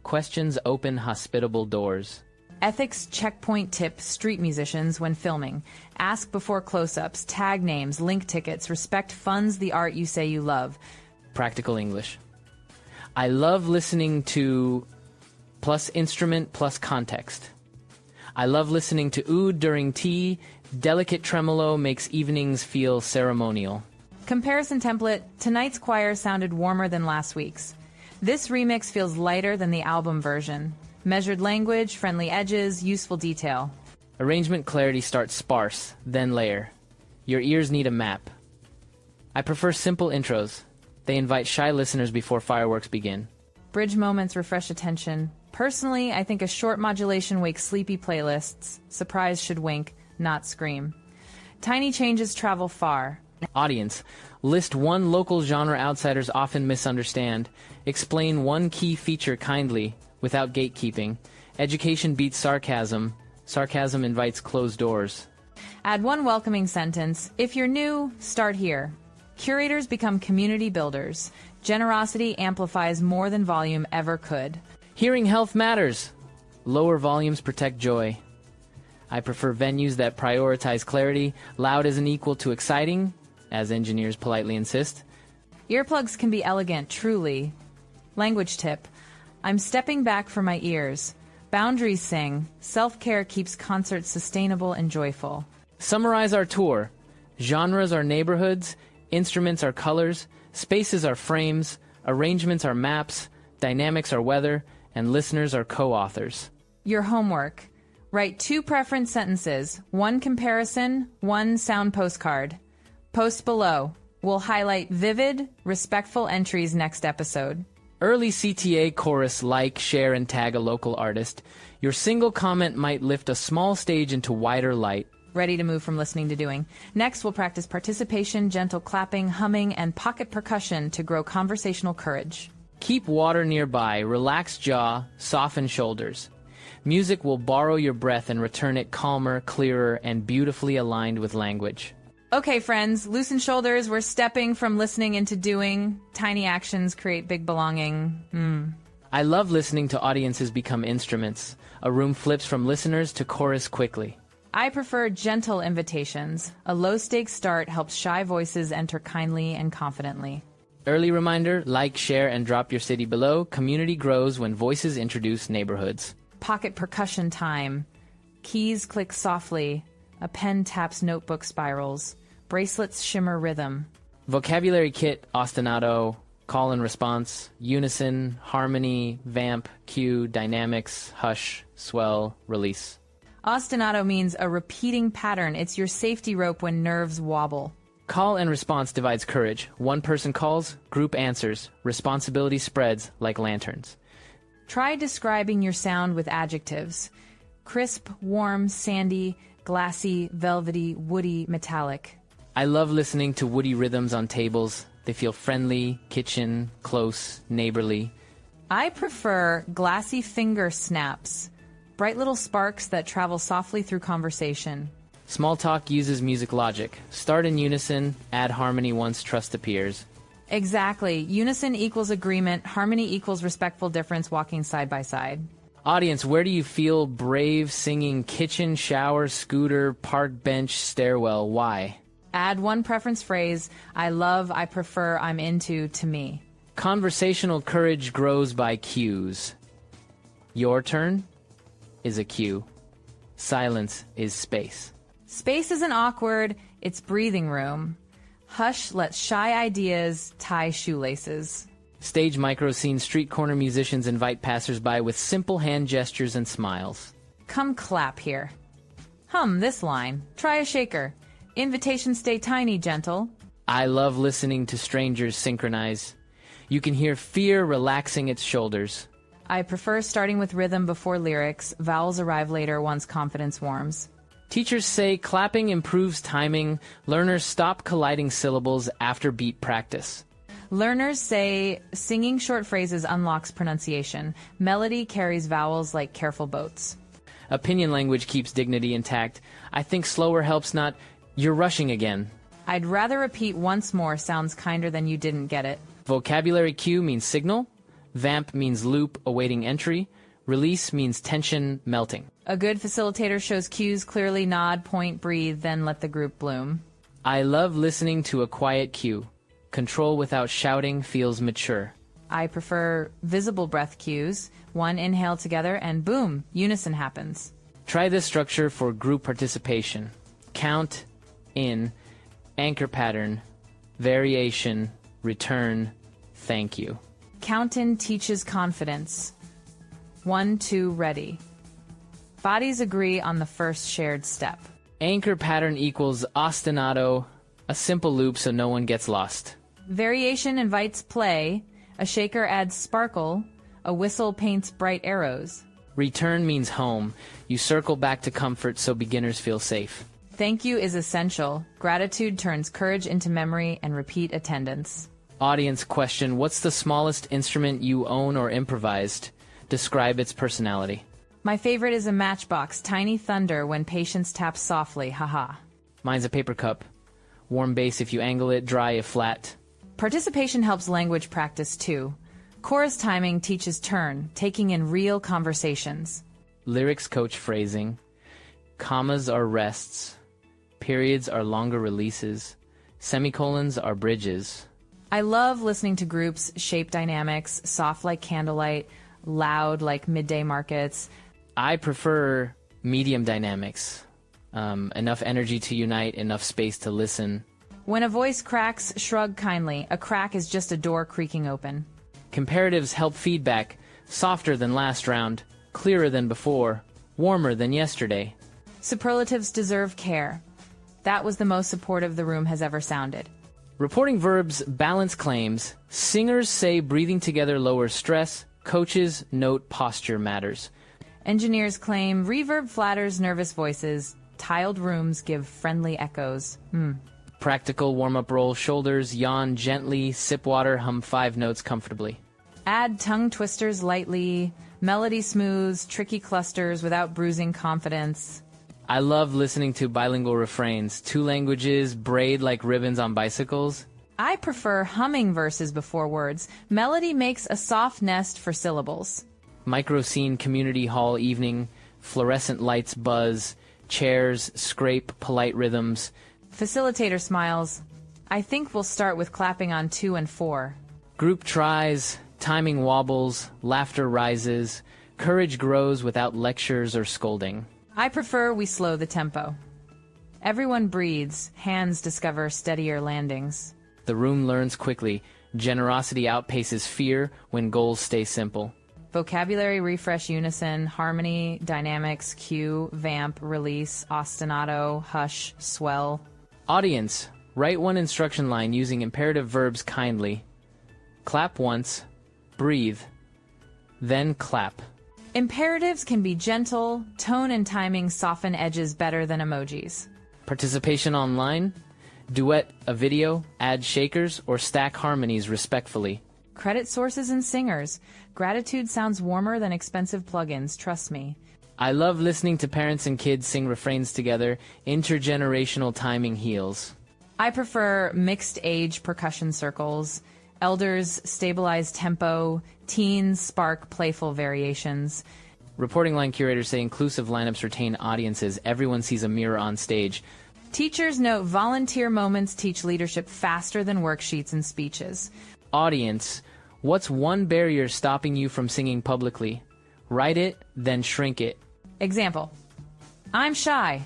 Questions open hospitable doors. Ethics checkpoint tip street musicians when filming. Ask before close-ups, tag names, link tickets, respect funds the art you say you love. Practical English. I love listening to plus instrument plus context. I love listening to oud during tea. Delicate tremolo makes evenings feel ceremonial. Comparison template: tonight's choir sounded warmer than last week's. This remix feels lighter than the album version. Measured language, friendly edges, useful detail. Arrangement clarity starts sparse, then layer. Your ears need a map. I prefer simple intros. They invite shy listeners before fireworks begin. Bridge moments refresh attention. Personally, I think a short modulation wakes sleepy playlists. Surprise should wink, not scream. Tiny changes travel far. Audience. List one local genre outsiders often misunderstand. Explain one key feature kindly, without gatekeeping. Education beats sarcasm. Sarcasm invites closed doors. Add one welcoming sentence. If you're new, start here. Curators become community builders. Generosity amplifies more than volume ever could. Hearing health matters. Lower volumes protect joy. I prefer venues that prioritize clarity. Loud isn't equal to exciting, as engineers politely insist. Earplugs can be elegant, truly. Language tip: I'm stepping back for my ears. Boundaries sing. Self-care keeps concerts sustainable and joyful. Summarize our tour. Genres are neighborhoods. Instruments are colors. Spaces are frames. Arrangements are maps. Dynamics are weather. And listeners are co-authors. Your homework: write 2 preference sentences, 1 comparison, 1 sound postcard. Post below. We'll highlight vivid, respectful entries next episode. Early CTA chorus: like, share, and tag a local artist. Your single comment might lift a small stage into wider light. Ready to move from listening to doing. Next, we'll practice participation, gentle clapping, humming, and pocket percussion to grow conversational courage. Keep water nearby, relax jaw, soften shoulders. Music will borrow your breath and return it calmer, clearer, and beautifully aligned with language. Okay, friends, loosen shoulders. We're stepping from listening into doing. Tiny actions create big belonging. I love listening to audiences become instruments. A room flips from listeners to chorus quickly. I prefer gentle invitations. A low-stakes start helps shy voices enter kindly and confidently. Early reminder: like, share, and drop your city below. Community grows when voices introduce neighborhoods. Pocket percussion time. Keys click softly. A pen taps notebook spirals. Bracelets shimmer rhythm. Vocabulary kit: ostinato, call and response, unison, harmony, vamp, cue, dynamics, hush, swell, release. Ostinato means a repeating pattern. It's your safety rope when nerves wobble. Call and response divides courage. One person calls, group answers. Responsibility spreads like lanterns. Try describing your sound with adjectives. Crisp, warm, sandy, glassy, velvety, woody, metallic. I love listening to woody rhythms on tables. They feel friendly, kitchen, close, neighborly. I prefer glassy finger snaps. Bright little sparks that travel softly through conversation. Small talk uses music logic. Start in unison, add harmony once trust appears. Exactly. Unison equals agreement. Harmony equals respectful difference walking side by side. Audience, where do you feel brave singing kitchen, shower, scooter, park bench, stairwell? Why? Add one preference phrase: I love, I prefer, I'm into, to me. Conversational courage grows by cues. Your turn is a cue. Silence is space. Space isn't awkward, it's breathing room. Hush lets shy ideas tie shoelaces. Stage micro scene, street corner musicians invite passersby with simple hand gestures and smiles. Come clap here. Hum this line. Try a shaker. Invitations stay tiny, gentle. I love listening to strangers synchronize. You can hear fear relaxing its shoulders. I prefer starting with rhythm before lyrics. Vowels arrive later once confidence warms. Teachers say clapping improves timing. Learners stop colliding syllables after beat practice. Learners say singing short phrases unlocks pronunciation. Melody carries vowels like careful boats. Opinion language keeps dignity intact. I think slower helps not. You're rushing again. I'd rather repeat once more sounds kinder than you didn't get it. Vocabulary cue means signal. Vamp means loop awaiting entry. Release means tension melting. A good facilitator shows cues clearly, nod, point, breathe, then let the group bloom. I love listening to a quiet cue. Control without shouting feels mature. I prefer visible breath cues. One inhale together and boom, unison happens. Try this structure for group participation. Count, in, anchor pattern, variation, return, thank you. Count in teaches confidence. 1, 2, ready. Bodies agree on the first shared step. Anchor pattern equals ostinato, a simple loop so no one gets lost. Variation invites play. A shaker adds sparkle. A whistle paints bright arrows. Return means home. You circle back to comfort so beginners feel safe. Thank you is essential. Gratitude turns courage into memory and repeat attendance. Audience question, what's the smallest instrument you own or improvised? Describe its personality. My favorite is a matchbox, tiny thunder when patience taps softly, haha. Mine's a paper cup. Warm bass if you angle it, dry if flat. Participation helps language practice too. Chorus timing teaches turn, taking in real conversations. Lyrics coach phrasing. Commas are rests. Periods are longer releases. Semicolons are bridges. I love listening to groups, shape dynamics, soft like candlelight, loud like midday markets. I prefer medium dynamics. Enough energy to unite, enough space to listen. When a voice cracks, shrug kindly. A crack is just a door creaking open. Comparatives help feedback. Softer than last round, clearer than before, warmer than yesterday. Superlatives deserve care. That was the most supportive the room has ever sounded. Reporting verbs balance claims. Singers say breathing together lowers stress. Coaches note posture matters. Engineers claim reverb flatters nervous voices. Tiled rooms give friendly echoes. Practical warm-up roll shoulders, yawn gently, sip water, hum 5 notes comfortably. Add tongue twisters lightly. Melody smooths, tricky clusters without bruising confidence. I love listening to bilingual refrains. 2 languages, braid like ribbons on bicycles. I prefer humming verses before words. Melody makes a soft nest for syllables. Micro scene community hall evening, fluorescent lights buzz, chairs scrape polite rhythms. Facilitator smiles. I think we'll start with clapping on 2 and 4. Group tries, timing wobbles, laughter rises. Courage grows without lectures or scolding. I prefer we slow the tempo. Everyone breathes. Hands discover steadier landings. The room learns quickly. Generosity outpaces fear when goals stay simple. Vocabulary refresh unison, harmony, dynamics, cue, vamp, release, ostinato, hush, swell. Audience, write one instruction line using imperative verbs kindly. Clap once, breathe, then clap. Imperatives can be gentle. Tone and timing soften edges better than emojis. Participation online, duet a video, add shakers, or stack harmonies respectfully. Credit sources and singers. Gratitude sounds warmer than expensive plugins, trust me. I love listening to parents and kids sing refrains together. Intergenerational timing heals. I prefer mixed age percussion circles. Elders stabilize tempo. Teens spark playful variations. Reporting line curators say inclusive lineups retain audiences. Everyone sees a mirror on stage. Teachers note volunteer moments teach leadership faster than worksheets and speeches. Audience, What's one barrier stopping you from singing publicly? Write it, then shrink it. Example. I'm shy.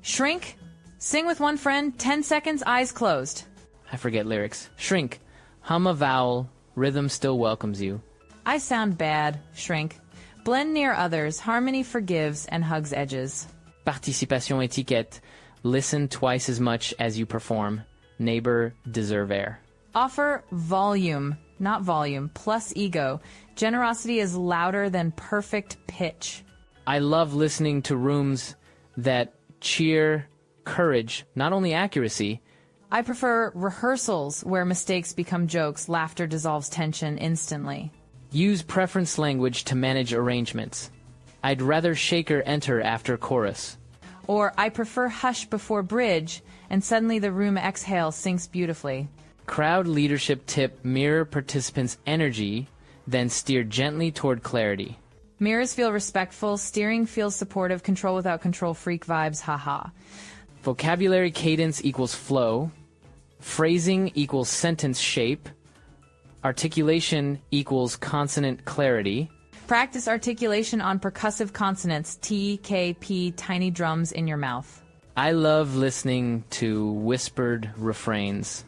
Shrink. Sing with one friend, 10 seconds, eyes closed. I forget lyrics. Shrink. Hum a vowel. Rhythm still welcomes you. I sound bad. Shrink. Blend near others. Harmony forgives and hugs edges. Participation étiquette. Listen twice as much as you perform. Neighbor, deserve air. Offer volume, not volume, plus ego. Generosity is louder than perfect pitch. I love listening to rooms that cheer courage, not only accuracy. I prefer rehearsals where mistakes become jokes, laughter dissolves tension instantly. Use preference language to manage arrangements. I'd rather shaker enter after chorus. Or I prefer hush before bridge, and suddenly the room exhale sinks beautifully. Crowd leadership tip: mirror participants' energy, then steer gently toward clarity. Mirrors feel respectful, steering feels supportive, control without control, freak vibes, haha. Vocabulary cadence equals flow. Phrasing equals sentence shape. Articulation equals consonant clarity. Practice articulation on percussive consonants, T, K, P, tiny drums in your mouth. I love listening to whispered refrains.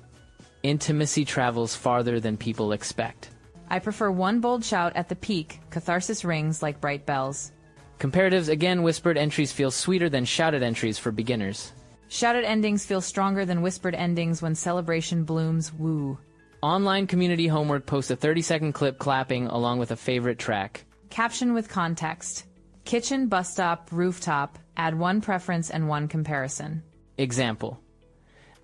Intimacy travels farther than people expect. I prefer one bold shout at the peak, catharsis rings like bright bells. Comparatives, again, whispered entries feel sweeter than shouted entries for beginners. Shouted endings feel stronger than whispered endings when celebration blooms, woo. Online community homework: post a 30-second clip clapping along with a favorite track. Caption with context. Kitchen, bus stop, rooftop. Add one preference and one comparison. Example.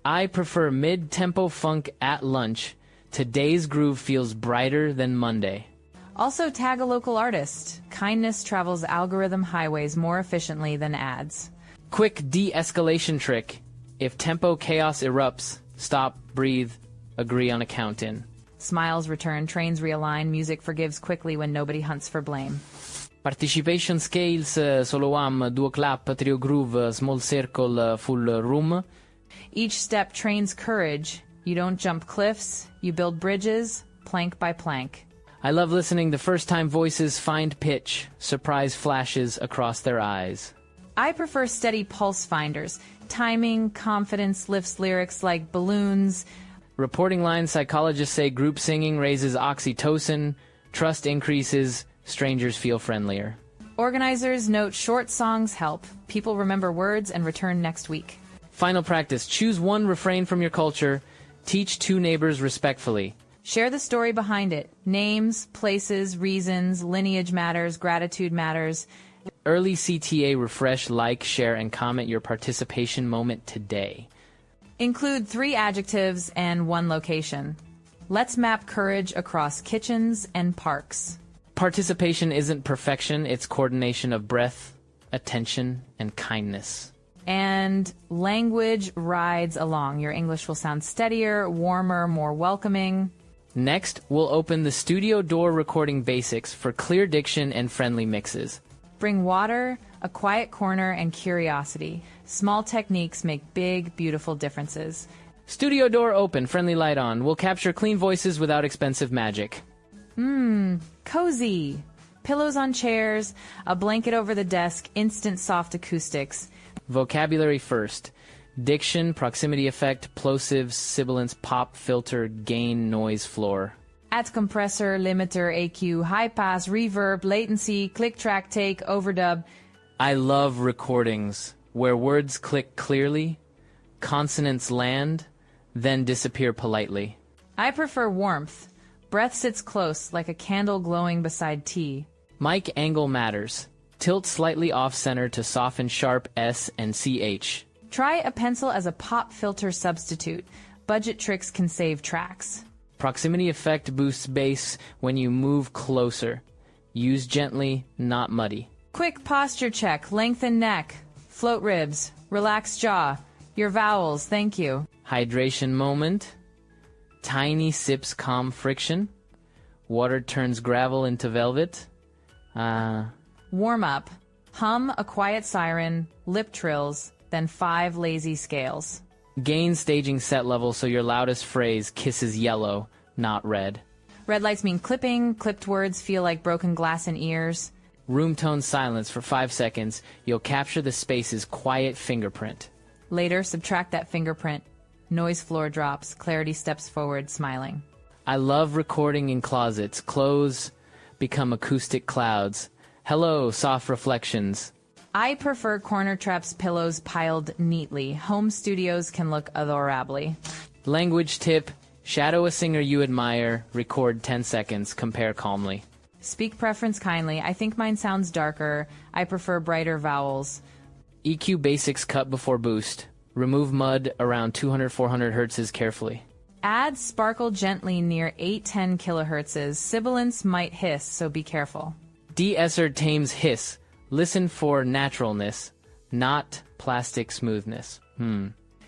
I prefer mid-tempo funk at lunch. Today's groove feels brighter than Monday. Also tag a local artist. Kindness travels algorithm highways more efficiently than ads. Quick de-escalation trick. If tempo chaos erupts, stop, breathe, agree on a count-in. Smiles return, trains realign, music forgives quickly when nobody hunts for blame. Participation scales, solo am, duo clap, trio groove, small circle, full room. Each step trains courage. You don't jump cliffs, you build bridges, plank by plank. I love listening to first-time voices find pitch, surprise flashes across their eyes. I prefer steady pulse finders. Timing, confidence lifts lyrics like balloons. Reporting lines: psychologists say group singing raises oxytocin, trust increases, strangers feel friendlier. Organizers note short songs help. People remember words and return next week. Final practice: choose one refrain from your culture. Teach two neighbors respectfully. Share the story behind it. Names, places, reasons, lineage matters, gratitude matters. Early CTA: refresh, like, share, and comment your participation moment today. Include 3 adjectives and 1 location. Let's map courage across kitchens and parks. Participation isn't perfection, it's coordination of breath, attention, and kindness. And language rides along. Your English will sound steadier, warmer, more welcoming. Next, we'll open the studio door recording basics for clear diction and friendly mixes. Bring water, a quiet corner, and curiosity. Small techniques make big, beautiful differences. Studio door open, friendly light on. We'll capture clean voices without expensive magic. Cozy. Pillows on chairs, a blanket over the desk, instant soft acoustics. Vocabulary first. Diction, proximity effect, plosives, sibilants, pop, filter, gain, noise, floor. Add compressor, limiter, AQ, high pass, reverb, latency, click track take, overdub. I love recordings where words click clearly, consonants land, then disappear politely. I prefer warmth. Breath sits close, like a candle glowing beside tea. Mic angle matters. Tilt slightly off-center to soften sharp S and CH. Try a pencil as a pop filter substitute. Budget tricks can save tracks. Proximity effect boosts bass when you move closer. Use gently, not muddy. Quick posture check. Lengthen neck. Float ribs. Relax jaw. Your vowels, thank you. Hydration moment. Tiny sips calm friction. Water turns gravel into velvet. Warm up. Hum a quiet siren. Lip trills. Then 5 lazy scales. Gain staging set level so your loudest phrase kisses yellow, not red. Red lights mean clipping. Clipped words feel like broken glass in ears. Room tone silence for 5 seconds. You'll capture the space's quiet fingerprint. Later, subtract that fingerprint. Noise floor drops. Clarity steps forward, smiling. I love recording in closets. Clothes become acoustic clouds. Hello, soft reflections. I prefer corner traps pillows piled neatly. Home studios can look adorably. Language tip. Shadow a singer you admire. Record 10 seconds. Compare calmly. Speak preference kindly. I think mine sounds darker. I prefer brighter vowels. EQ basics cut before boost. Remove mud around 200-400 hertzes carefully. Add sparkle gently near 810 kilohertzes. Sibilants might hiss, so be careful. De-esser tames hiss. Listen for naturalness, not plastic smoothness.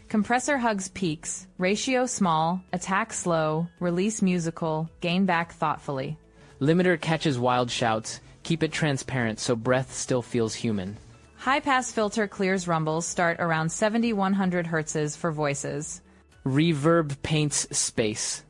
Compressor hugs peaks. Ratio small. Attack slow. Release musical. Gain back thoughtfully. Limiter catches wild shouts. Keep it transparent so breath still feels human. High-pass filter clears rumbles. Start around 70-100 hertzes for voices. Reverb paints space.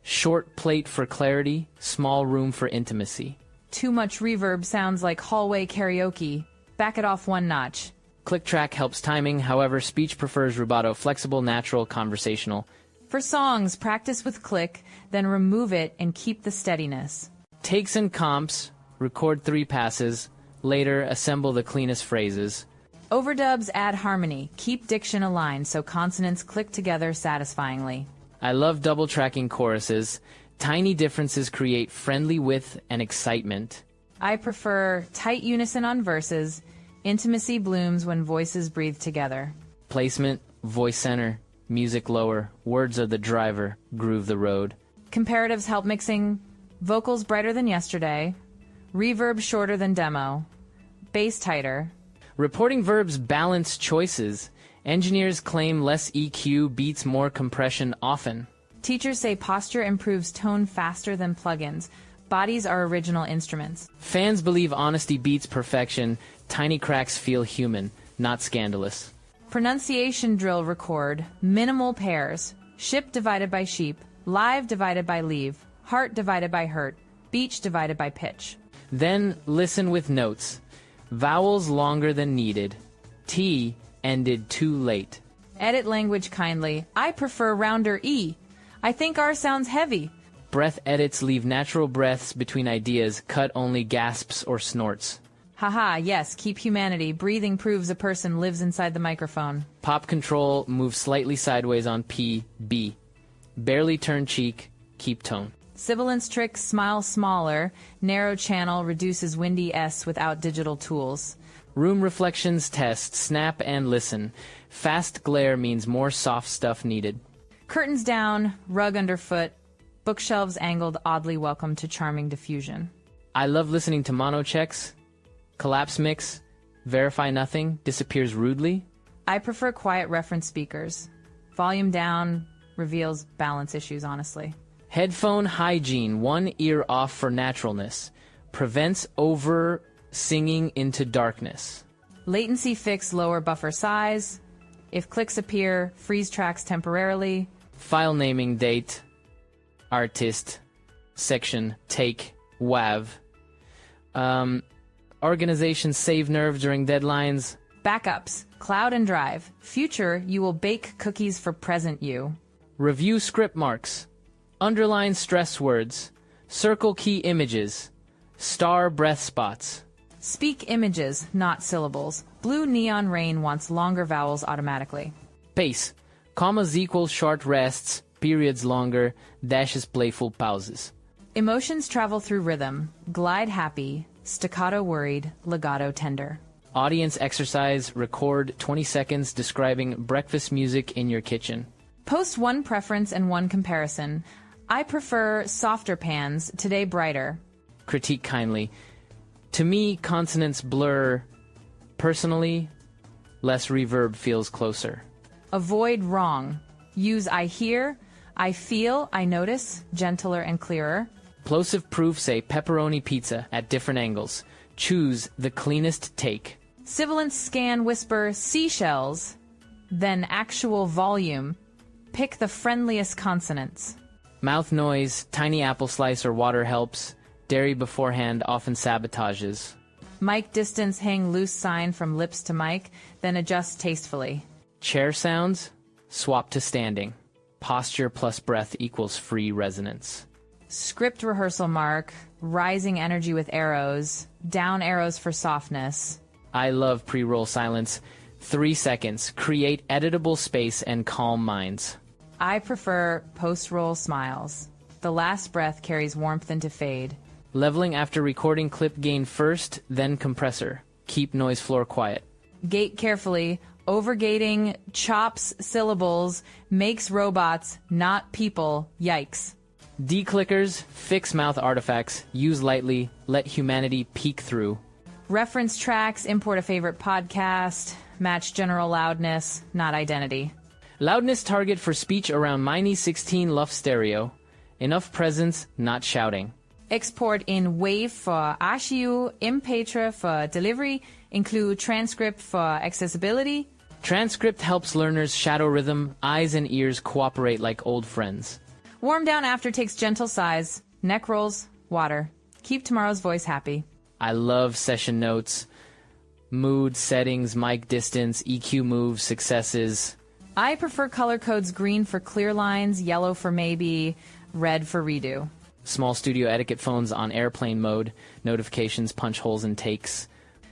Short plate for clarity, small room for intimacy. Too much reverb sounds like hallway karaoke. Back it off one notch. Click track helps timing, however, speech prefers rubato, flexible, natural, conversational. For songs, practice with click, then remove it and keep the steadiness. Takes and comps, record 3 passes, later assemble the cleanest phrases. Overdubs add harmony. Keep diction aligned so consonants click together satisfyingly. I love double tracking choruses. Tiny differences create friendly width and excitement. I prefer tight unison on verses. Intimacy blooms when voices breathe together. Placement, voice center, music lower, words are the driver, groove the road. Comparatives help mixing. Vocals brighter than yesterday. Reverb shorter than demo. Bass tighter. Reporting verbs balance choices. Engineers claim less EQ beats more compression often. Teachers say posture improves tone faster than plugins. Bodies are original instruments. Fans believe honesty beats perfection. Tiny cracks feel human, not scandalous. Pronunciation drill record. Minimal pairs. Ship divided by sheep. Live divided by leave. Heart divided by hurt. Beach divided by pitch. Then listen with notes. Vowels longer than needed. T ended too late. Edit language kindly. I prefer rounder E. I think R sounds heavy. Breath edits leave natural breaths between ideas. Cut only gasps or snorts. Haha, yes, keep humanity. Breathing proves a person lives inside the microphone. Pop control, move slightly sideways on P, B. Barely turn cheek, keep tone. Sibilance trick, smile smaller. Narrow channel reduces windy S without digital tools. Room reflections test, snap and listen. Fast glare means more soft stuff needed. Curtains down, rug underfoot. Bookshelves angled, oddly welcome to charming diffusion. I love listening to mono checks. Collapse mix, verify nothing, disappears rudely. I prefer quiet reference speakers. Volume down reveals balance issues, honestly. Headphone hygiene, one ear off for naturalness. Prevents over singing into darkness. Latency fix, lower buffer size. If clicks appear, freeze tracks temporarily. File naming date, artist, section, take, WAV. Organization save nerve during deadlines. Backups, cloud and drive. Future, you will bake cookies for present you. Review script marks. Underline stress words. Circle key images. Star breath spots. Speak images, not syllables. Blue neon rain wants longer vowels automatically. Pace. Commas equal short rests, periods longer, dashes playful pauses. Emotions travel through rhythm. Glide happy, staccato worried, legato tender. Audience exercise, record 20 seconds describing breakfast music in your kitchen. Post one preference and one comparison. I prefer softer pans, today brighter. Critique kindly. To me, consonants blur. Personally, less reverb feels closer. Avoid wrong. Use I hear, I feel, I notice, gentler and clearer. Plosive proof say pepperoni pizza at different angles. Choose the cleanest take. Sibilant scan whisper seashells, then actual volume. Pick the friendliest consonants. Mouth noise, tiny apple slice or water helps. Dairy beforehand often sabotages. Mic distance, hang loose sign from lips to mic, then adjust tastefully. Chair sounds, swap to standing. Posture plus breath equals free resonance. Script rehearsal mark, rising energy with arrows, down arrows for softness. I love pre-roll silence. 3 seconds. Create editable space and calm minds. I prefer post-roll smiles. The last breath carries warmth into fade. Leveling after recording clip gain first, then compressor. Keep noise floor quiet. Gate carefully. Overgating chops syllables, makes robots, not people. Yikes. Declickers, fix mouth artifacts, use lightly, let humanity peek through. Reference tracks, import a favorite podcast, match general loudness, not identity. Loudness target for speech around Mini 16 Luff stereo. Enough presence, not shouting. Export in WAV for archive, MP3 for delivery, include transcript for accessibility. Transcript helps learners shadow rhythm, eyes and ears cooperate like old friends. Warm down after takes gentle sighs, neck rolls, water. Keep tomorrow's voice happy. I love session notes, mood, settings, mic distance, EQ moves, successes. I prefer color codes: green for clear lines, yellow for maybe, red for redo. Small studio etiquette phones on airplane mode, notifications, punch holes and takes.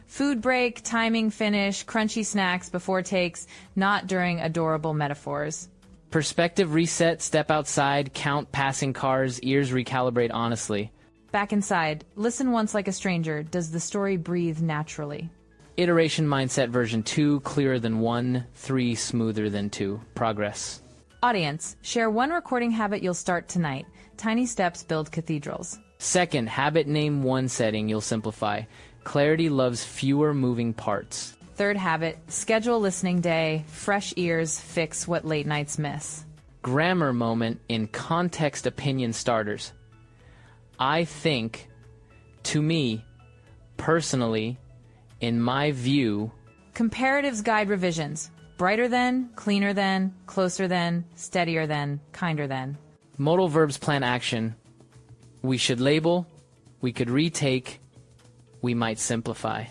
Food break, timing, finish, crunchy snacks before takes, not during adorable metaphors. Perspective reset, step outside, count passing cars, ears recalibrate honestly. Back inside, listen once like a stranger. Does the story breathe naturally? Iteration mindset version 2, clearer than 1, 3, smoother than 2. Progress. Audience, share one recording habit you'll start tonight. Tiny steps build cathedrals. Second, habit name 1 setting you'll simplify. Clarity loves fewer moving parts. Third habit, schedule listening day. Fresh ears fix what late nights miss. Grammar moment in context opinion starters. I think, to me, personally, in my view. Comparatives guide revisions. Brighter than, cleaner than, closer than, steadier than, kinder than. Modal verbs plan action. We should label. We could retake. We might simplify.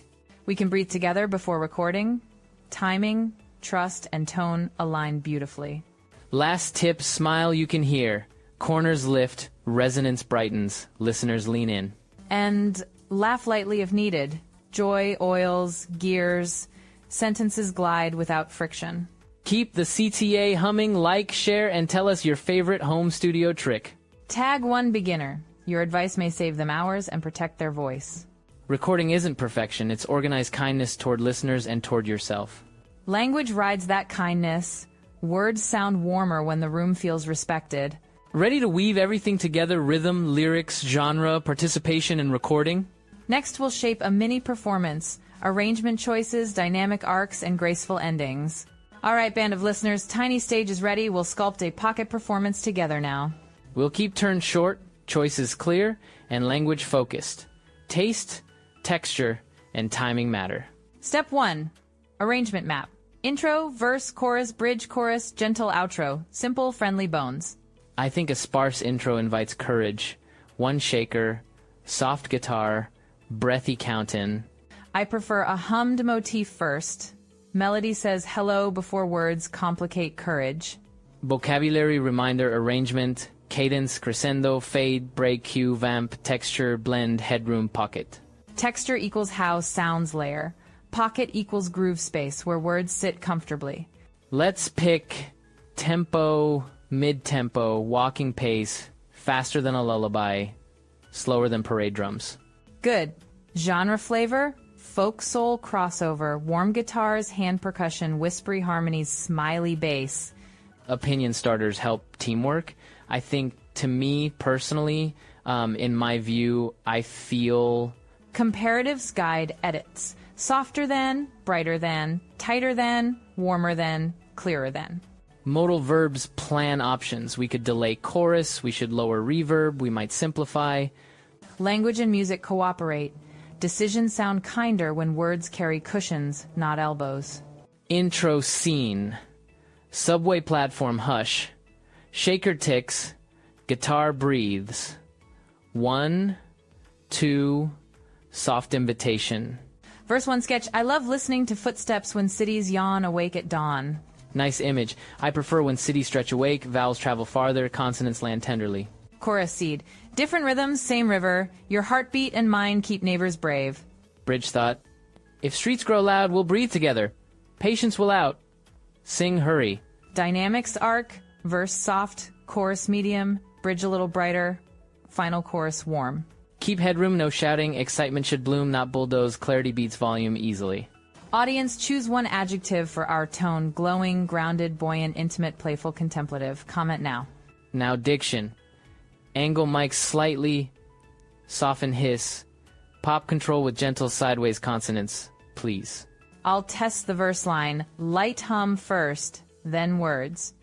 We can breathe together before recording. Timing, trust, and tone align beautifully. Last tip, smile you can hear. Corners lift, resonance brightens, listeners lean in. And laugh lightly if needed. Joy oils, gears, sentences glide without friction. Keep the CTA humming, like, share, and tell us your favorite home studio trick. Tag one beginner. Your advice may save them hours and protect their voice. Recording isn't perfection, it's organized kindness toward listeners and toward yourself. Language rides that kindness. Words sound warmer when the room feels respected. Ready to weave everything together: rhythm, lyrics, genre, participation, and recording? Next, we'll shape a mini performance. Arrangement choices, dynamic arcs, and graceful endings. All right, band of listeners, Tiny Stage is ready. We'll sculpt a pocket performance together now. We'll keep turns short, choices clear, and language focused. Taste, texture, and timing matter. Step 1. Arrangement map. Intro, verse, chorus, bridge, chorus, gentle outro. Simple, friendly bones. I think a sparse intro invites courage. 1 shaker, soft guitar, breathy count-in. I prefer a hummed motif first. Melody says hello before words complicate courage. Vocabulary reminder arrangement, cadence, crescendo, fade, break, cue, vamp, texture, blend, headroom, pocket. Texture equals how sounds layer. Pocket equals groove space where words sit comfortably. Let's pick tempo, mid-tempo, walking pace, faster than a lullaby, slower than parade drums. Good. Genre flavor, folk soul crossover, warm guitars, hand percussion, whispery harmonies, smiley bass. Opinion starters help teamwork. I think, to me personally, in my view, I feel... Comparatives guide edits. Softer than, brighter than, tighter than, warmer than, clearer than. Modal verbs plan options. We could delay chorus, we should lower reverb, we might simplify. Language and music cooperate. Decisions sound kinder when words carry cushions, not elbows. Intro scene. Subway platform hush. Shaker ticks. Guitar breathes. 1, 2, soft invitation. Verse 1 sketch, I love listening to footsteps when cities yawn awake at dawn. Nice image. I prefer when cities stretch awake, vowels travel farther, consonants land tenderly. Chorus seed, different rhythms, same river. Your heartbeat and mine keep neighbors brave. Bridge thought, if streets grow loud, we'll breathe together. Patience will out. Sing hurry. Dynamics arc, verse soft, chorus medium, bridge a little brighter, final chorus warm. Keep headroom, no shouting. Excitement should bloom, not bulldoze. Clarity beats volume easily. Audience, choose one adjective for our tone. Glowing, grounded, buoyant, intimate, playful, contemplative. Comment now. Now diction. Angle mic slightly. Soften hiss. Pop control with gentle sideways consonants, please. I'll test the verse line. Light hum first, then words.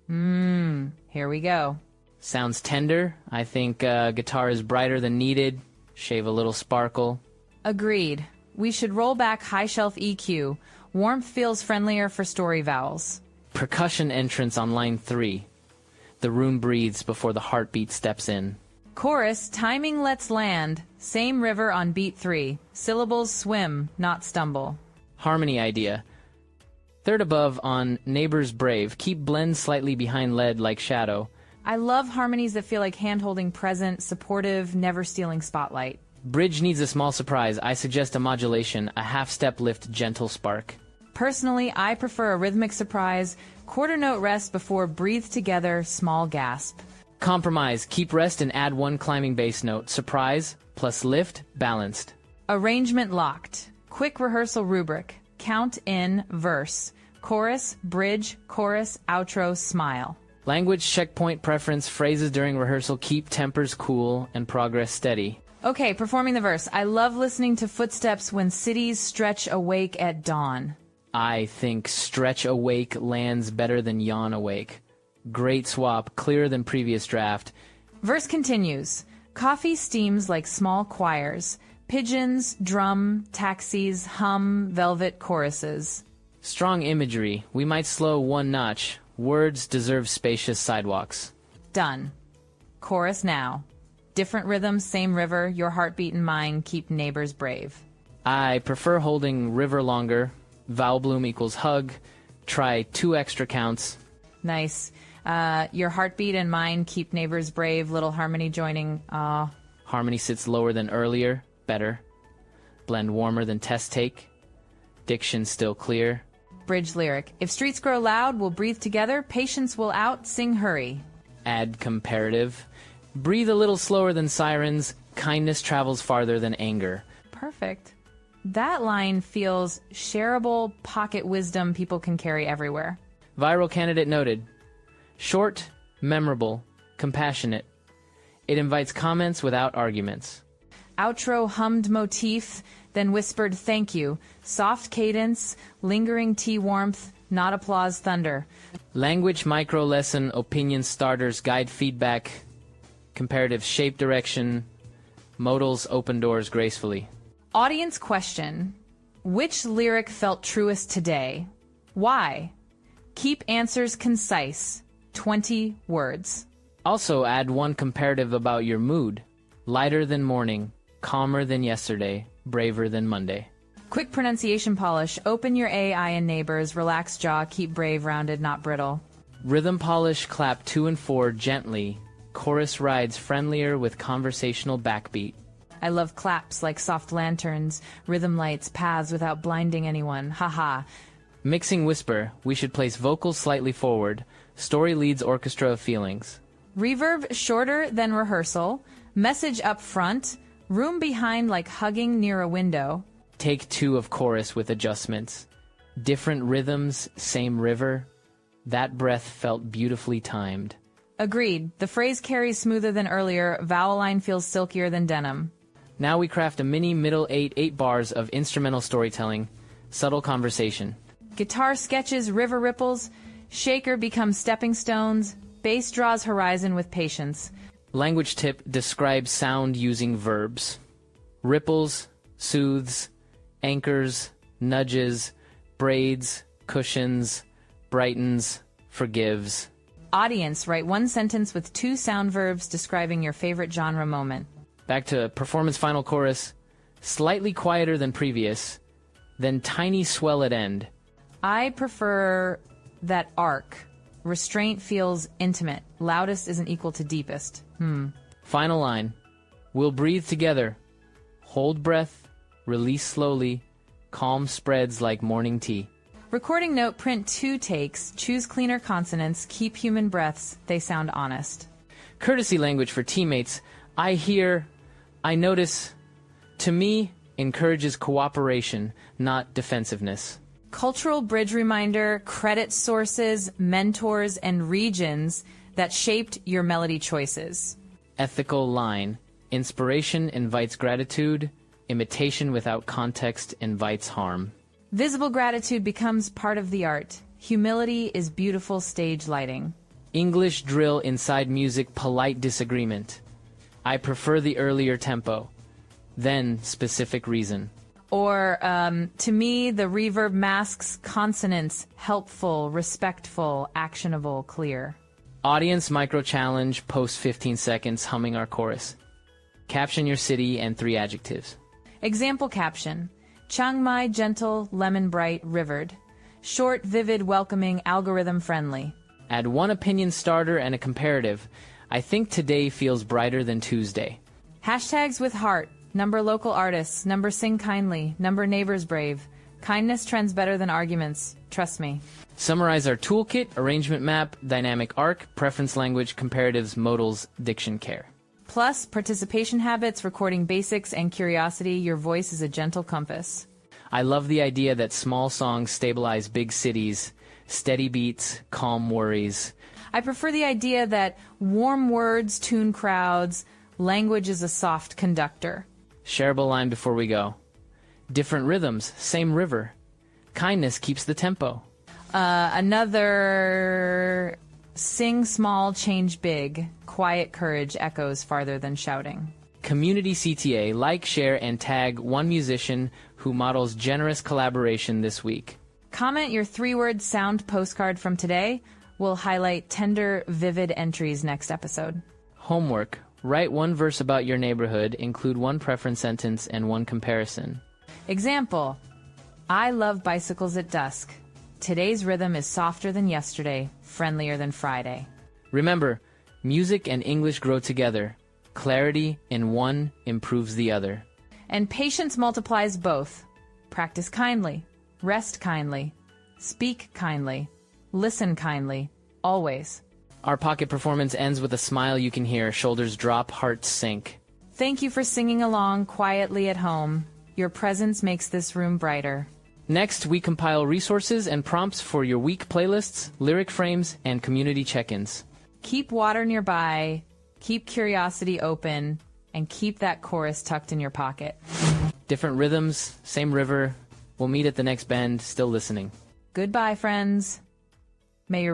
Here we go. Sounds tender. I think guitar is brighter than needed. Shave a little sparkle. Agreed. We should roll back high shelf EQ. Warmth feels friendlier for story vowels. Percussion entrance on line 3. The room breathes before the heartbeat steps in. Chorus, timing lets land. Same river on beat 3. Syllables swim, not stumble. Harmony idea. Third above on neighbors brave. Keep blend slightly behind lead like shadow. I love harmonies that feel like hand-holding present, supportive, never stealing spotlight. Bridge needs a small surprise. I suggest a modulation, a half-step lift, gentle spark. Personally, I prefer a rhythmic surprise, quarter note rest before breathe together, small gasp. Compromise. Keep rest and add one climbing bass note. Surprise plus lift, balanced. Arrangement locked. Quick rehearsal rubric. Count in verse. Chorus, bridge, chorus, outro, smile. Language checkpoint preference. Phrases during rehearsal. Keep tempers cool and progress steady. Okay, performing the verse. I love listening to footsteps when cities stretch awake at dawn. I think stretch awake lands better than yawn awake. Great swap, clearer than previous draft. Verse continues. Coffee steams like small choirs. Pigeons, drum, taxis, hum, velvet choruses. Strong imagery. We might slow one notch. Words deserve spacious sidewalks. Done. Chorus now. Different rhythms, same river. Your heartbeat and mine keep neighbors brave. I prefer holding river longer. Vowel bloom equals hug. Try 2 extra counts. Nice. Your heartbeat and mine keep neighbors brave. Little harmony joining. Harmony sits lower than earlier. Better. Blend warmer than test take. Diction still clear. Bridge lyric. If streets grow loud, we'll breathe together. Patience will out. Sing hurry. Add comparative. Breathe a little slower than sirens. Kindness travels farther than anger. Perfect. That line feels shareable pocket wisdom people can carry everywhere. Viral candidate noted. Short, memorable, compassionate. It invites comments without arguments. Outro hummed motif, then whispered thank you. Soft cadence, lingering tea warmth, not applause thunder. Language micro lesson, opinion starters, guide feedback, comparative shape direction, modals open doors gracefully. Audience question. Which lyric felt truest today? Why? Keep answers concise. 20 words. Also add one comparative about your mood. Lighter than morning, calmer than yesterday, braver than Monday. Quick pronunciation polish. Open your A, I, and neighbors. Relax jaw. Keep brave, rounded, not brittle. Rhythm polish, clap 2 and 4 gently. Chorus rides friendlier with conversational backbeat. I love claps like soft lanterns, rhythm lights, paths without blinding anyone. Haha. Mixing whisper, we should place vocals slightly forward. Story leads orchestra of feelings. Reverb shorter than rehearsal. Message up front. Room behind like hugging near a window. Take 2 of chorus with adjustments. Different rhythms, same river. That breath felt beautifully timed. Agreed. The phrase carries smoother than earlier. Vowel line feels silkier than denim. Now we craft a mini middle 8 bars of instrumental storytelling. Subtle conversation. Guitar sketches river ripples. Shaker becomes stepping stones. Bass draws horizon with patience. Language tip describes sound using verbs. Ripples, soothes, anchors, nudges, braids, cushions, brightens, forgives. Audience, write one sentence with 2 sound verbs describing your favorite genre moment. Back to performance final chorus. Slightly quieter than previous, then tiny swell at end. I prefer that arc. Restraint feels intimate. Loudest isn't equal to deepest. Final line. We'll breathe together. Hold breath, release slowly. Calm spreads like morning tea. Recording note, print 2 takes. Choose cleaner consonants. Keep human breaths. They sound honest. Courtesy language for teammates. I hear, I notice. To me, encourages cooperation, not defensiveness. Cultural bridge reminder, credit sources, mentors, and regions that shaped your melody choices. Ethical line. Inspiration invites gratitude. Imitation without context invites harm. Visible gratitude becomes part of the art. Humility is beautiful stage lighting. English drill inside music, polite disagreement. I prefer the earlier tempo. Then specific reason. Or, to me, the reverb masks consonants, helpful, respectful, actionable, clear. Audience micro challenge, post 15 seconds humming our chorus. Caption your city and 3 adjectives. Example caption. Chiang Mai, gentle, lemon bright, rivered. Short, vivid, welcoming, algorithm friendly. Add 1 opinion starter and a comparative. I think today feels brighter than Tuesday. Hashtags with heart. Number local artists. Number sing kindly. Number neighbors brave. Kindness trends better than arguments. Trust me. Summarize our toolkit, arrangement map, dynamic arc, preference language, comparatives, modals, diction care. Plus, participation habits, recording basics, and curiosity. Your voice is a gentle compass. I love the idea that small songs stabilize big cities, steady beats, calm worries. I prefer the idea that warm words tune crowds. Language is a soft conductor. Shareable line before we go. Different rhythms, same river. Kindness keeps the tempo. Another sing small, change big. Quiet courage echoes farther than shouting. Community CTA, like, share, and tag 1 musician who models generous collaboration this week. Comment your 3-word sound postcard from today. We'll highlight tender, vivid entries next episode. Homework. Write 1 verse about your neighborhood, include 1 preference sentence and 1 comparison. Example. I love bicycles at dusk. Today's rhythm is softer than yesterday, friendlier than Friday. Remember, music and English grow together. Clarity in one improves the other. And patience multiplies both. Practice kindly, rest kindly, speak kindly, listen kindly, always. Our pocket performance ends with a smile you can hear, shoulders drop, hearts sink. Thank you for singing along quietly at home. Your presence makes this room brighter. Next, we compile resources and prompts for your week playlists, lyric frames, and community check-ins. Keep water nearby, keep curiosity open, and keep that chorus tucked in your pocket. Different rhythms, same river. We'll meet at the next bend, still listening. Goodbye, friends. May your